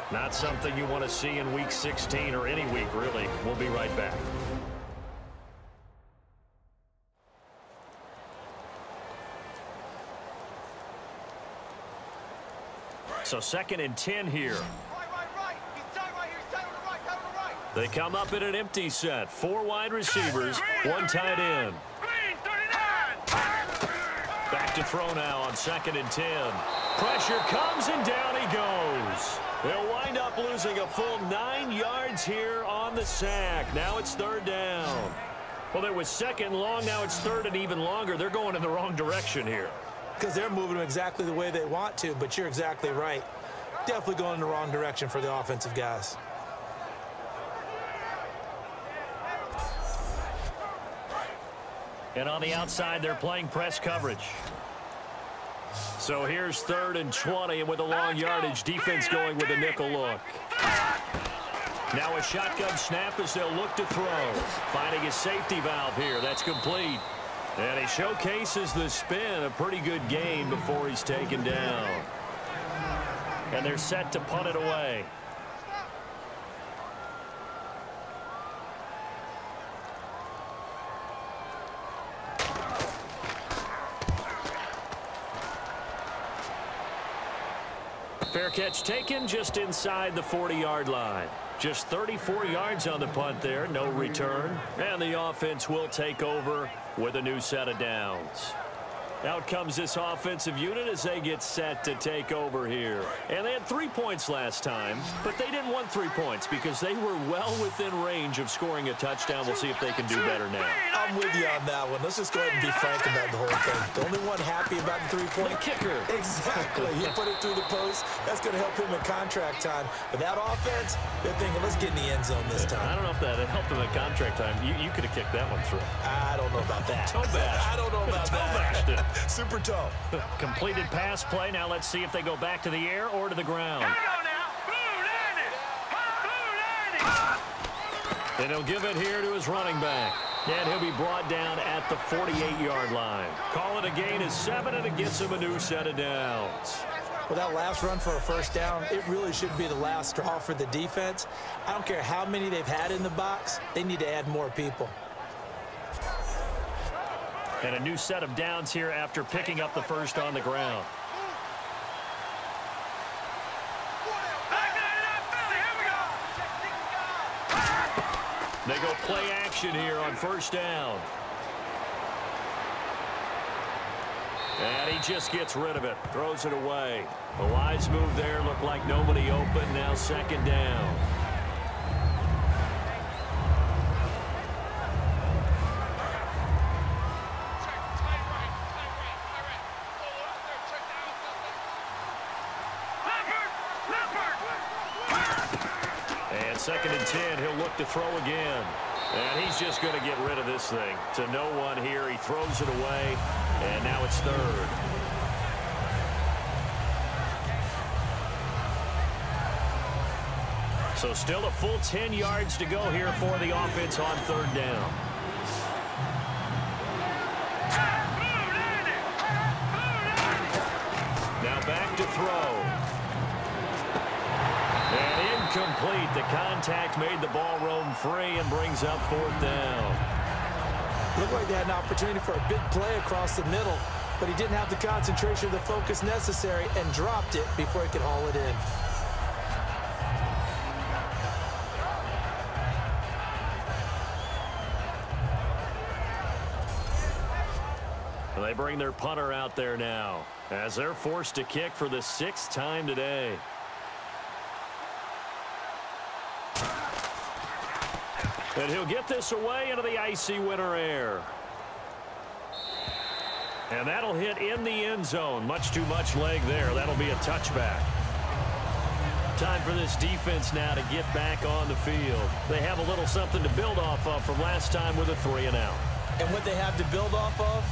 Speaker 2: Not something you want to see in Week 16 or any week, really. We'll be right back. So 2nd and 10 here.
Speaker 4: Right. He's tight right here. He's tight on the right. Tight on the right.
Speaker 2: They come up in an empty set. 4 wide receivers, 1 tight end. Back to throw now on 2nd and 10. Pressure comes and down he goes. They'll wind up losing a full 9 yards here on the sack. Now it's 3rd down. Well, it was 2nd long. Now it's 3rd and even longer. They're going in the wrong direction here.
Speaker 3: Because they're moving them exactly the way they want to, but you're exactly right. Definitely going in the wrong direction for the offensive guys.
Speaker 2: And on the outside, they're playing press coverage. So here's 3rd and 20, and with a long yardage, defense going with a nickel look. Now a shotgun snap as they'll look to throw. Finding a safety valve here. That's complete. And he showcases the spin. A pretty good game before he's taken down. And they're set to punt it away. Fair catch taken just inside the 40-yard line. Just 34 yards on the punt there, no return. And the offense will take over with a new set of downs. Out comes this offensive unit as they get set to take over here. And they had 3 points last time, but they didn't want 3 points because they were well within range of scoring a touchdown. We'll see if they can do better now.
Speaker 3: I'm with you on that one. Let's just go ahead and be frank about the whole thing. The only one happy about the 3-point
Speaker 2: kicker.
Speaker 3: Exactly. He put it through the post. That's going to help him in contract time. But that offense, they're thinking, let's get in the end zone this time.
Speaker 2: I don't know if that helped him in contract time. You could have kicked that one through.
Speaker 3: I don't know about that.
Speaker 2: Toe bash.
Speaker 3: I don't know about
Speaker 2: Toe
Speaker 3: that.
Speaker 2: bashed it.
Speaker 3: Super toe.
Speaker 2: Completed pass play. Now let's see if they go back to the air or to the ground. And he'll give it here to his running back. And he'll be brought down at the 48-yard line. Call it a gain of 7, and it gets him a new set of downs.
Speaker 3: Well, that last run for a first down, it really should be the last straw for the defense. I don't care how many they've had in the box. They need to add more people.
Speaker 2: And a new set of downs here after picking up the first on the ground. They go play action here on first down. And he just gets rid of it, throws it away. A wise move there, looked like nobody open, now 2nd down. And 2nd and 10, he'll look to throw again. And he's just going to get rid of this thing. To no one here, he throws it away, and now it's 3rd. So still a full 10 yards to go here for the offense on 3rd down. Now back to throw. And Incomplete. The contact made the ball roam free and brings up 4th down.
Speaker 3: Looked like they had an opportunity for a big play across the middle, but he didn't have the concentration or the focus necessary and dropped it before he could haul it in.
Speaker 2: They bring their punter out there now as they're forced to kick for the 6th time today. And he'll get this away into the icy winter air. And that'll hit in the end zone. Much too much leg there. That'll be a touchback. Time for this defense now to get back on the field. They have a little something to build off of from last time with a 3-and-out.
Speaker 3: And what they have to build off of?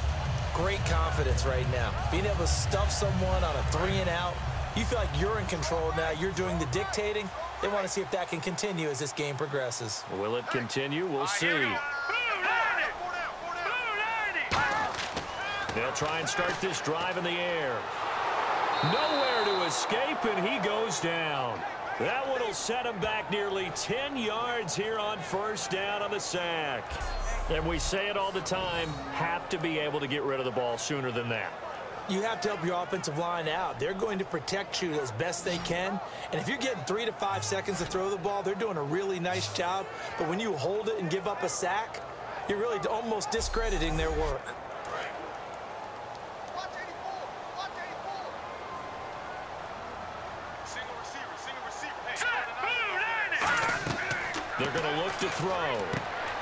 Speaker 3: Great confidence right now. Being able to stuff someone on a 3-and-out. You feel like you're in control now. You're doing the dictating. They want to see if that can continue as this game progresses.
Speaker 2: Will it continue? We'll see. They'll try and start this drive in the air. Nowhere to escape, and he goes down. That one will set him back nearly 10 yards here on 1st down on the sack. And we say it all the time, have to be able to get rid of the ball sooner than that.
Speaker 3: You have to help your offensive line out. They're going to protect you as best they can. And if you're getting 3 to 5 seconds to throw the ball, they're doing a really nice job. But when you hold it and give up a sack, you're really almost discrediting their work.
Speaker 2: They're going to look to throw.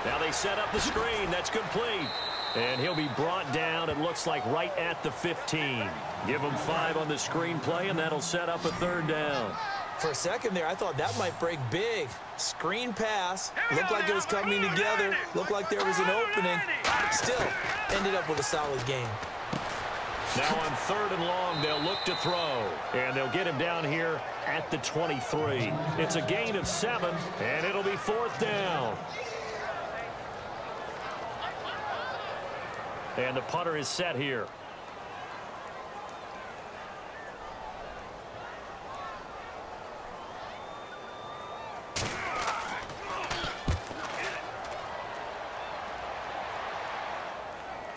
Speaker 2: Now they set up the screen. That's complete. And he'll be brought down, it looks like, right at the 15. Give him 5 on the screenplay, and that'll set up a 3rd down.
Speaker 3: For a second there, I thought that might break big. Screen pass. Looked like it was coming together. Looked like there was an opening. Still, ended up with a solid game.
Speaker 2: Now on 3rd and long, they'll look to throw. And they'll get him down here at the 23. It's a gain of 7, and it'll be 4th down. And the punter is set here.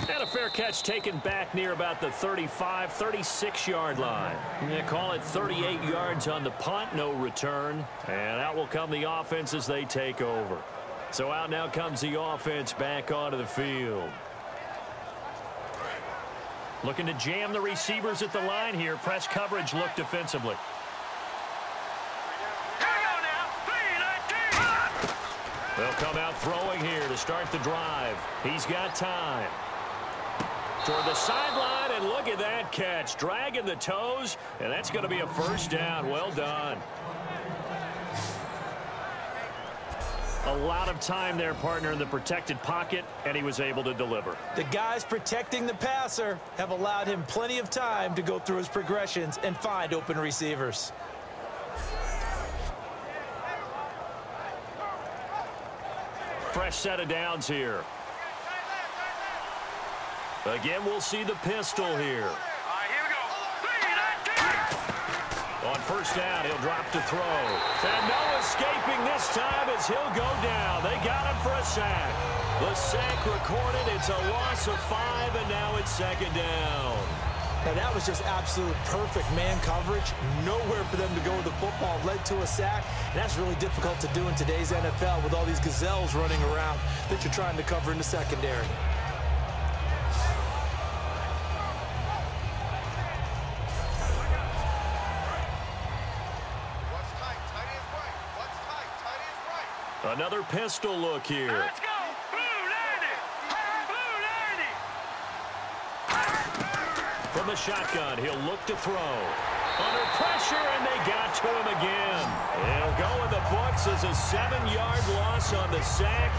Speaker 2: And a fair catch taken back near about the 35, 36-yard line. They call it 38 yards on the punt, no return. And out will come the offense as they take over. So out now comes the offense back onto the field. Looking to jam the receivers at the line here. Press coverage look defensively. They'll come out throwing here to start the drive. He's got time. Toward the sideline, and look at that catch. Dragging the toes, and that's going to be a 1st down. Well done. A lot of time there, partner, in the protected pocket, and he was able to deliver.
Speaker 3: The guys protecting the passer have allowed him plenty of time to go through his progressions and find open receivers.
Speaker 2: Fresh set of downs here. Again, we'll see the pistol here. On 1st down, he'll drop to throw. And no escaping this time as he'll go down. They got him for a sack. The sack recorded. It's a loss of 5, and now it's 2nd down.
Speaker 3: Now that was just absolute perfect man coverage. Nowhere for them to go with the football. Led to a sack. And that's really difficult to do in today's NFL with all these gazelles running around that you're trying to cover in the secondary.
Speaker 2: Another pistol look here.
Speaker 4: Let's go! Blue 90!
Speaker 2: From the shotgun, he'll look to throw. Under pressure, and they got to him again. It'll go in the books as a 7-yard loss on the sack,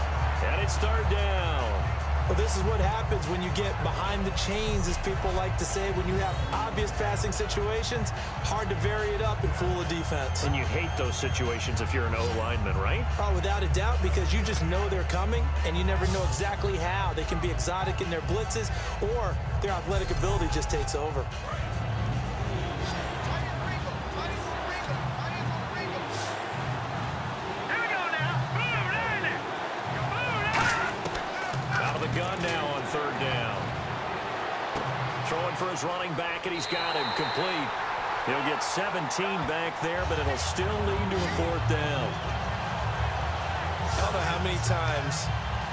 Speaker 2: and it's 3rd down.
Speaker 3: Well, this is what happens when you get behind the chains, as people like to say. When you have obvious passing situations, hard to vary it up and fool a defense.
Speaker 2: And you hate those situations if you're an O-lineman, right?
Speaker 3: Oh, without a doubt, because you just know they're coming, and you never know exactly how. They can be exotic in their blitzes, or their athletic ability just takes over.
Speaker 2: third down. Throwing for his running back, and he's got him complete. He'll get 17 back there, but it'll still lead to a fourth down.
Speaker 3: I don't know how many times,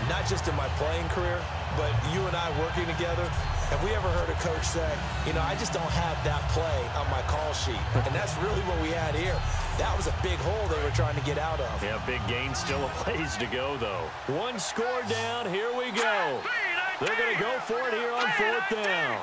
Speaker 3: not just in my playing career, but you and I working together, have we ever heard a coach say, you know, I just don't have that play on my call sheet. And that's really what we had here. That was a big hole they were trying to get out of.
Speaker 2: Yeah, big gain, still a ways to go, though. One score down, here we go. They're going to go for it here on fourth down.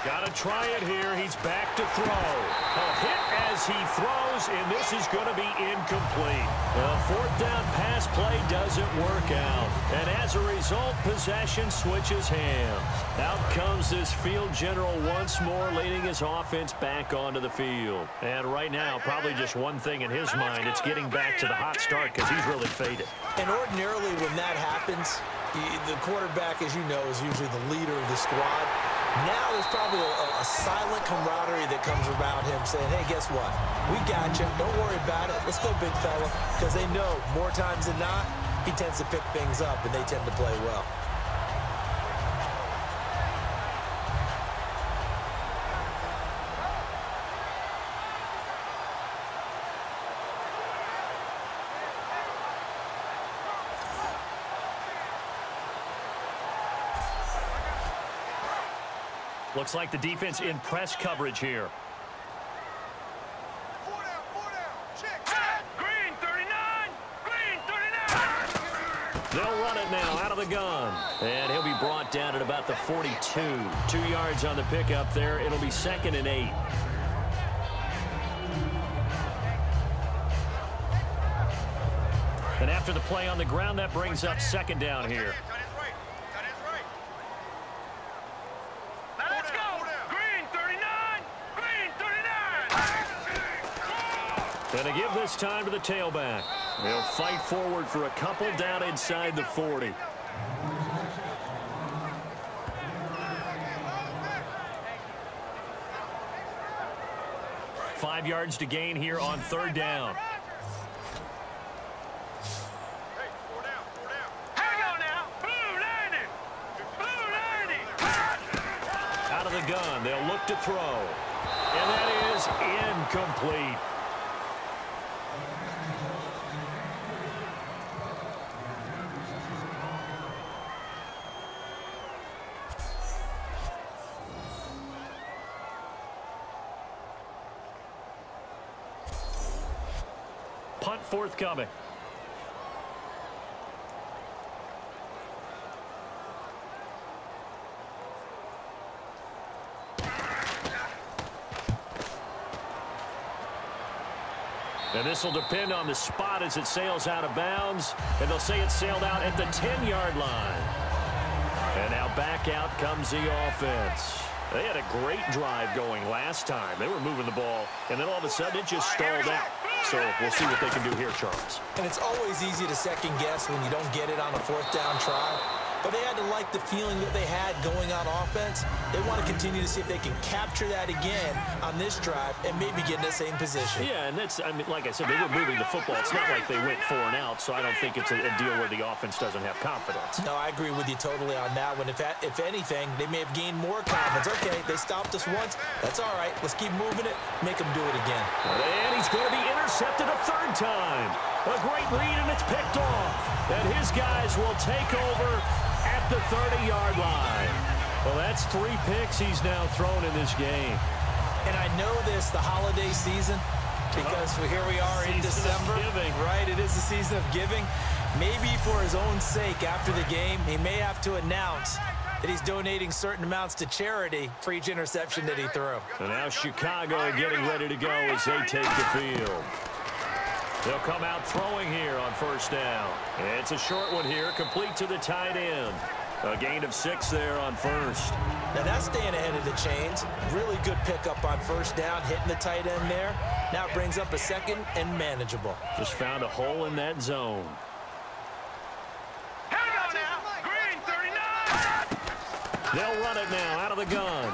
Speaker 2: Got to try it here. He's back to throw. A hit as he throws, and this is going to be incomplete. The fourth down pass play doesn't work out. And as a result, possession switches hands. Out comes this field general once more, leading his offense back onto the field. And right now, probably just one thing in his mind. It's getting back to the hot start because he's really faded.
Speaker 3: And ordinarily when that happens, the quarterback, as you know, is usually the leader of the squad. Now there's probably a silent camaraderie that comes around him saying, hey, guess what? We got you. Don't worry about it. Let's go, big fella. Because they know more times than not, he tends to pick things up, and they tend to play well.
Speaker 2: Looks like the defense in press coverage here.
Speaker 4: Four down, check. Green 39, green 39.
Speaker 2: They'll run it now out of the gun. And he'll be brought down at about the 42. 2 yards on the pickup there. It'll be 2nd and 8. And after the play on the ground, that brings up 2nd down here. And to give this time to the tailback. They'll fight forward for a couple down inside the 40. Five yards to gain here on third down.
Speaker 4: Hey, four down. Hang on now. Blue landing.
Speaker 2: Out of the gun, they'll look to throw. And that is incomplete. Punt forthcoming. And this will depend on the spot as it sails out of bounds. And they'll say it sailed out at the 10-yard line. And now back out comes the offense. They had a great drive going last time. They were moving the ball, and then all of a sudden it just stalled out. So we'll see what they can do here, Charles.
Speaker 3: And it's always easy to second guess when you don't get it on a fourth down try. But they had to like the feeling that they had going on offense. They want to continue to see if they can capture that again on this drive and maybe get in the same position.
Speaker 2: Yeah, and that's, I mean, like I said, they were moving the football. It's not like they went 4 and out, so I don't think it's a deal where the offense doesn't have confidence.
Speaker 3: No, I agree with you totally on that one. If anything, they may have gained more confidence. Okay, they stopped us once. That's all right. Let's keep moving it. Make them do it again.
Speaker 2: And he's going to be intercepted a third time. A great read, and it's picked off. And his guys will take over at the 30-yard line. Well, that's 3 picks he's now thrown in this game.
Speaker 3: And I know this, the holiday season, because here we are in December. Right, it is the season of giving. Maybe for his own sake after the game, he may have to announce that he's donating certain amounts to charity for each interception that he threw.
Speaker 2: And now Chicago getting ready to go as they take the field. They'll come out throwing here on first down. It's a short one here, complete to the tight end. A gain of 6 there on first.
Speaker 3: Now that's staying ahead of the chains. Really good pickup on first down, hitting the tight end there. Now it brings up a 2nd and manageable.
Speaker 2: Just found a hole in that zone.
Speaker 4: Hang on now. Green 39.
Speaker 2: They'll run it now out of the gun.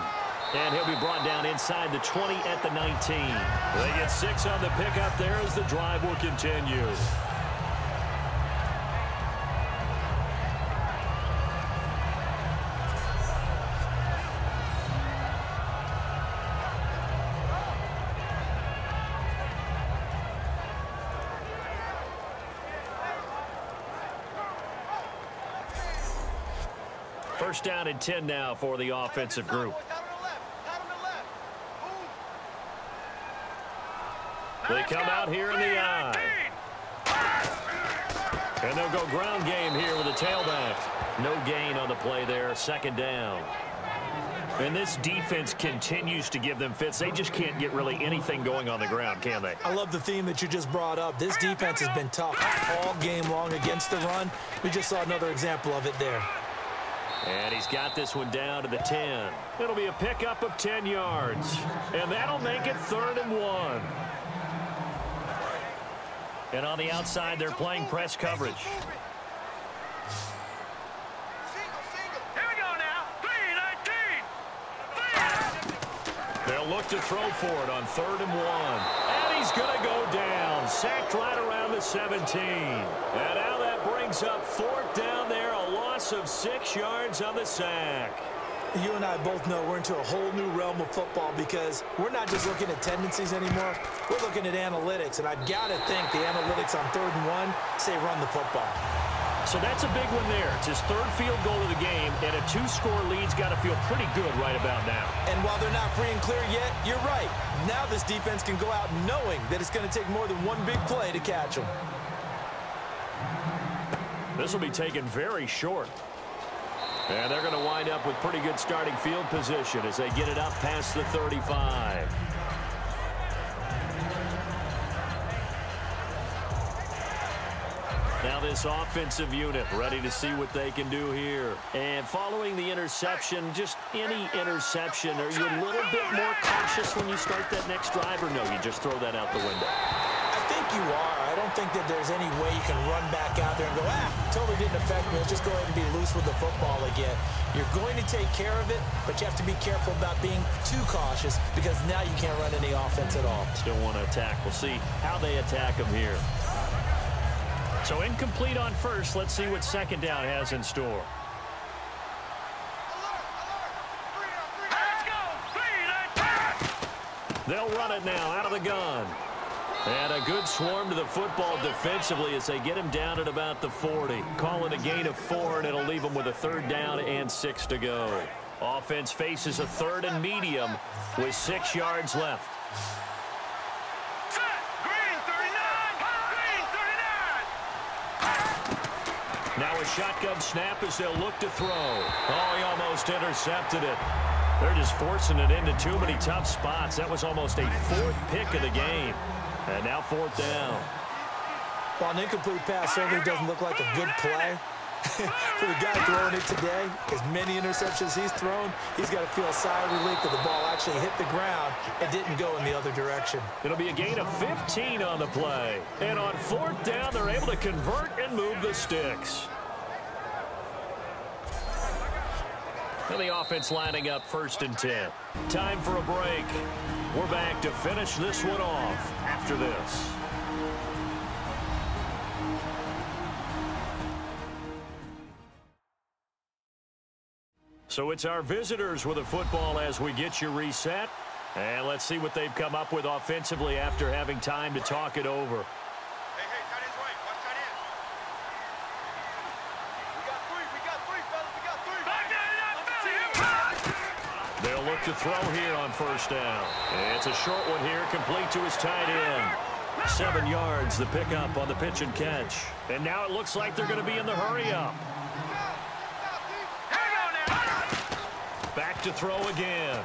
Speaker 2: And he'll be brought down inside the 20 at the 19. They get 6 on the pickup there as the drive will continue. First down and 10 now for the offensive group. They come out here in the I. And they'll go ground game here with a tailback. No gain on the play there. Second down. And this defense continues to give them fits. They just can't get really anything going on the ground, can they?
Speaker 3: I love the theme that you just brought up. This defense has been tough all game long against the run. We just saw another example of it there.
Speaker 2: And he's got this one down to the 10. It'll be a pickup of 10 yards. And that'll make it 3rd and 1. And on the outside, they're playing press coverage. They'll look to throw for it on 3rd and 1. And he's going to go down. Sacked right around the 17. And now that brings up 4th down there. A loss of 6 yards on the sack.
Speaker 3: You and I both know we're into a whole new realm of football because we're not just looking at tendencies anymore. We're looking at analytics. And I've got to think the analytics on 3rd and 1 say run the football.
Speaker 2: So that's a big one there. It's his 3rd field goal of the game, and a 2-score lead's got to feel pretty good right about now.
Speaker 3: And while they're not free and clear yet, you're right. Now this defense can go out knowing that it's going to take more than one big play to catch them.
Speaker 2: This will be taken very short. And they're going to wind up with pretty good starting field position as they get it up past the 35. Now this offensive unit ready to see what they can do here. And following the interception, just any interception, are you a little bit more cautious when you start that next drive, or no, you just throw that out the window?
Speaker 3: I think you are. I don't think that there's any way you can run back out there and go, totally didn't affect me. Let's just go ahead and be loose with the football again. You're going to take care of it, but you have to be careful about being too cautious because now you can't run any offense at all.
Speaker 2: Still want to attack. We'll see how they attack them here. So incomplete on first. Let's see what second down has in store. They'll run it now out of the gun. And a good swarm to the football defensively as they get him down at about the 40. Call it a gain of 4, and it'll leave them with a 3rd down and 6 to go. Offense faces a 3rd and medium with 6 yards left. Now a shotgun snap as they'll look to throw. Oh, he almost intercepted it. They're just forcing it into too many tough spots. That was almost a 4th pick of the game. And now 4th down.
Speaker 3: Well, an incomplete pass certainly doesn't look like a good play. For the guy throwing it today, as many interceptions he's thrown, he's got to feel a sigh of relief that the ball actually hit the ground and didn't go in the other direction.
Speaker 2: It'll be a gain of 15 on the play. And on 4th down, they're able to convert and move the sticks. And the offense lining up 1st and 10. Time for a break. We're back to finish this one off after this. So it's our visitors with a football as we get you reset. And let's see what they've come up with offensively after having time to talk it over.
Speaker 4: Hey, tight end's right. Watch tight end. We got three, fellas. We got three.
Speaker 2: They'll look to throw here on 1st down. It's a short one here, complete to his tight end. 7 yards, the pickup on the pitch and catch. And now it looks like they're going to be in the hurry-up. Back to throw again.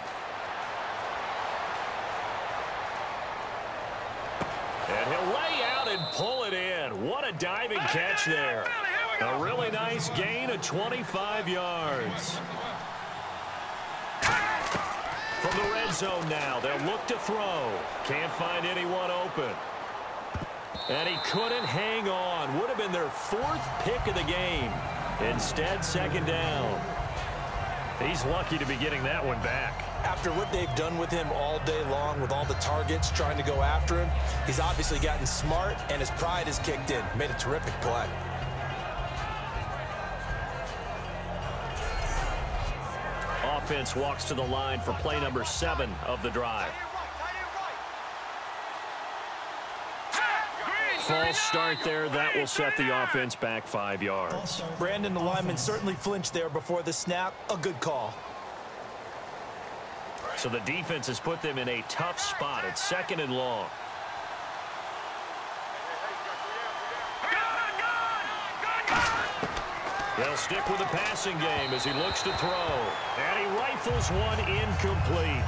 Speaker 2: And he'll lay out and pull it in. What a diving catch there. A really nice gain of 25 yards. From the red zone now, they'll look to throw. Can't find anyone open. And he couldn't hang on. Would have been their 4th pick of the game. Instead, 2nd down. He's lucky to be getting that one back.
Speaker 3: After what they've done with him all day long with all the targets trying to go after him, he's obviously gotten smart and his pride has kicked in. Made a terrific play.
Speaker 2: Offense walks to the line for play number 7 of the drive. False start there. That will set the offense back 5 yards.
Speaker 3: Brandon, the lineman certainly flinched there before the snap. A good call.
Speaker 2: So the defense has put them in a tough spot. It's 2nd and long. They'll stick with the passing game as he looks to throw. And he rifles one incomplete.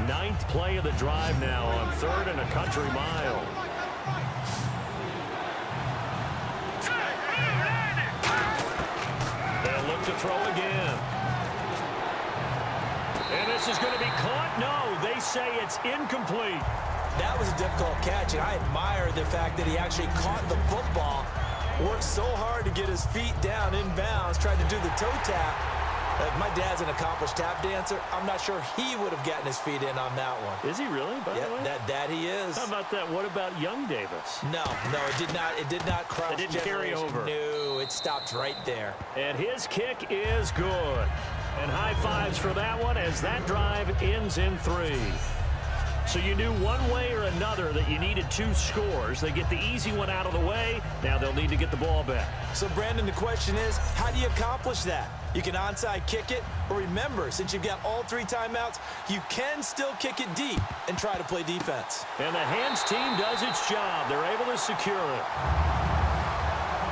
Speaker 2: Ninth play of the drive now on 3rd and a country mile. They'll look to throw again. And this is going to be caught. No, they say it's incomplete.
Speaker 3: That was a difficult catch, and I admire the fact that he actually caught the football, worked so hard to get his feet down inbounds, tried to do the toe tap. My dad's an accomplished tap dancer. I'm not sure he would have gotten his feet in on that one.
Speaker 2: Is he really, by the way?
Speaker 3: That he is.
Speaker 2: How about that? What about young Davis?
Speaker 3: No, it did not. It did not cross.
Speaker 2: It didn't carry over.
Speaker 3: No, it stopped right there.
Speaker 2: And his kick is good. And high fives for that one as that drive ends in 3. So you knew one way or another that you needed 2 scores. They get the easy one out of the way. Now they'll need to get the ball back.
Speaker 3: So, Brandon, the question is, how do you accomplish that? You can onside kick it, or remember, since you've got all 3 timeouts, you can still kick it deep and try to play defense.
Speaker 2: And the hands team does its job. They're able to secure it.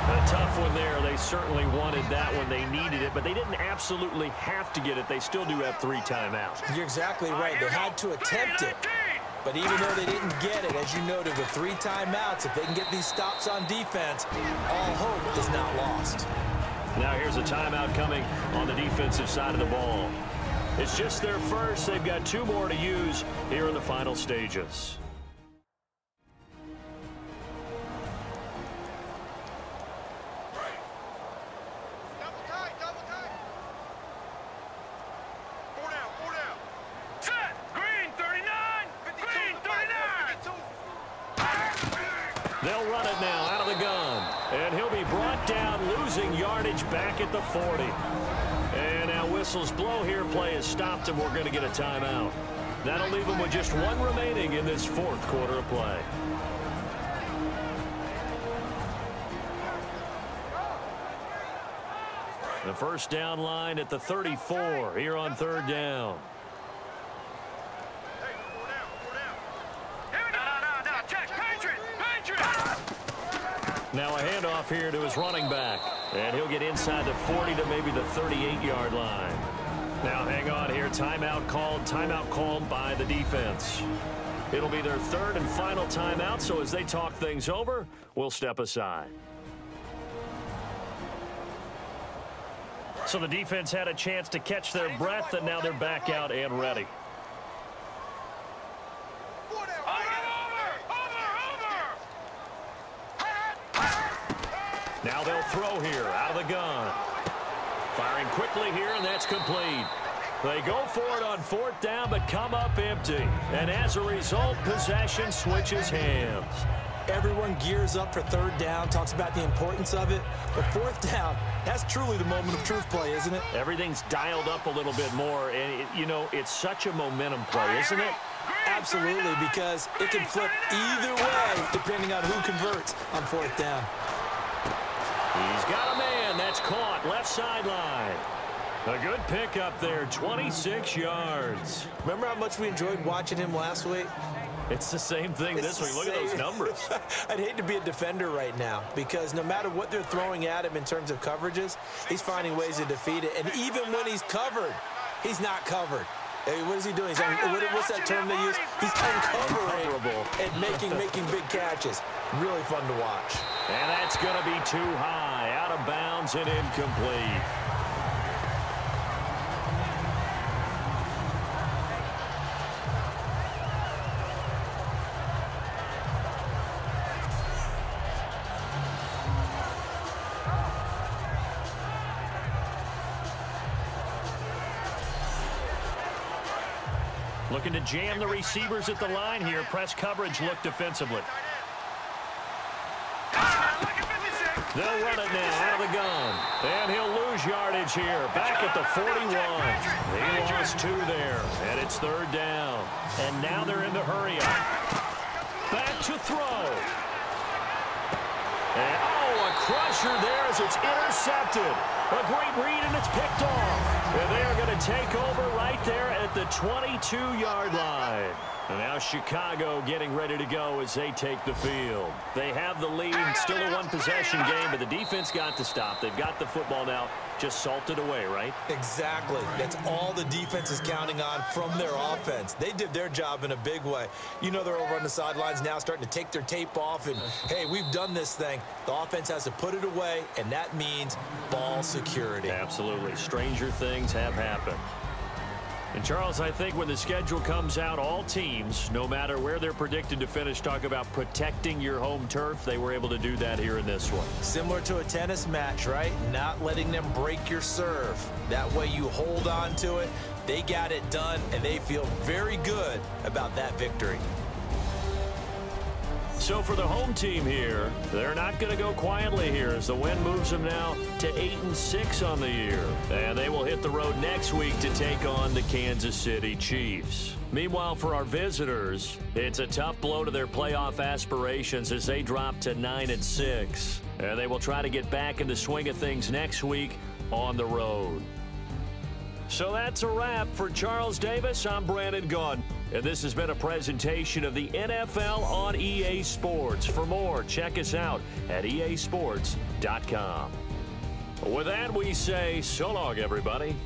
Speaker 2: A tough one there. They certainly wanted that one. They needed it, but they didn't absolutely have to get it. They still do have 3 timeouts.
Speaker 3: You're exactly right. They had to attempt it. But even though they didn't get it, as you noted, with 3 timeouts, if they can get these stops on defense, all hope is not lost.
Speaker 2: Now here's a timeout coming on the defensive side of the ball. It's just their first. They've got 2 more to use here in the final stages. They'll run it now out of the gun. And he'll be brought down, losing yardage back at the 40. And now whistles blow here. Play is stopped, and we're going to get a timeout. That'll leave them with just 1 remaining in this 4th quarter of play. The first down line at the 34 here on 3rd down. Now a handoff here to his running back. And he'll get inside the 40 to maybe the 38-yard line. Now hang on here. Timeout called by the defense. It'll be their 3rd and final timeout, so as they talk things over, we'll step aside. So the defense had a chance to catch their breath, and now they're back out and ready. Now they'll throw here out of the gun. Firing quickly here, and that's complete. They go for it on 4th down, but come up empty. And as a result, possession switches hands.
Speaker 3: Everyone gears up for 3rd down, talks about the importance of it. But 4th down, that's truly the moment of truth play, isn't it?
Speaker 2: Everything's dialed up a little bit more. And, it's such a momentum play, isn't it?
Speaker 3: Absolutely, because it can flip either way depending on who converts on 4th down.
Speaker 2: He's got a man. That's caught. Left sideline. A good pickup there. 26 yards.
Speaker 3: Remember how much we enjoyed watching him last week?
Speaker 2: It's the same thing this week. Look at those numbers.
Speaker 3: I'd hate to be a defender right now because no matter what they're throwing at him in terms of coverages, he's finding ways to defeat it. And even when he's covered, he's not covered. Hey, what is he doing? What's that term they use? He's uncovering and making big catches. Really fun to watch.
Speaker 2: And that's going to be too high, out of bounds and incomplete. Looking to jam the receivers at the line here. Press coverage look defensively. They'll run it now out of the gun. And he'll lose yardage here. Back at the 41. He lost 2 there. And it's 3rd down. And now they're in the hurry up. Back to throw. And, a crusher there as it's intercepted. A great read, and it's picked off. And they are going to take over right there at the 22-yard line. And now Chicago getting ready to go as they take the field. They have the lead. Still a one-possession game, but the defense got to stop. They've got the football now. Just salted away, right?
Speaker 3: Exactly. That's all the defense is counting on from their offense. They did their job in a big way. You know, they're over on the sidelines now starting to take their tape off and, hey, we've done this thing. The offense has to put it away, and that means ball security.
Speaker 2: Absolutely. Stranger things have happened. And, Charles, I think when the schedule comes out, all teams, no matter where they're predicted to finish, talk about protecting your home turf. They were able to do that here in this one.
Speaker 3: Similar to a tennis match, right? Not letting them break your serve. That way you hold on to it. They got it done, and they feel very good about that victory.
Speaker 2: So for the home team here, they're not going to go quietly here as the win moves them now to 8-6 on the year. And they will hit the road next week to take on the Kansas City Chiefs. Meanwhile, for our visitors, it's a tough blow to their playoff aspirations as they drop to 9-6. And they will try to get back in the swing of things next week on the road. So that's a wrap. For Charles Davis, I'm Brandon Gunn. And this has been a presentation of the NFL on EA Sports. For more, check us out at easports.com. With that, we say so long, everybody.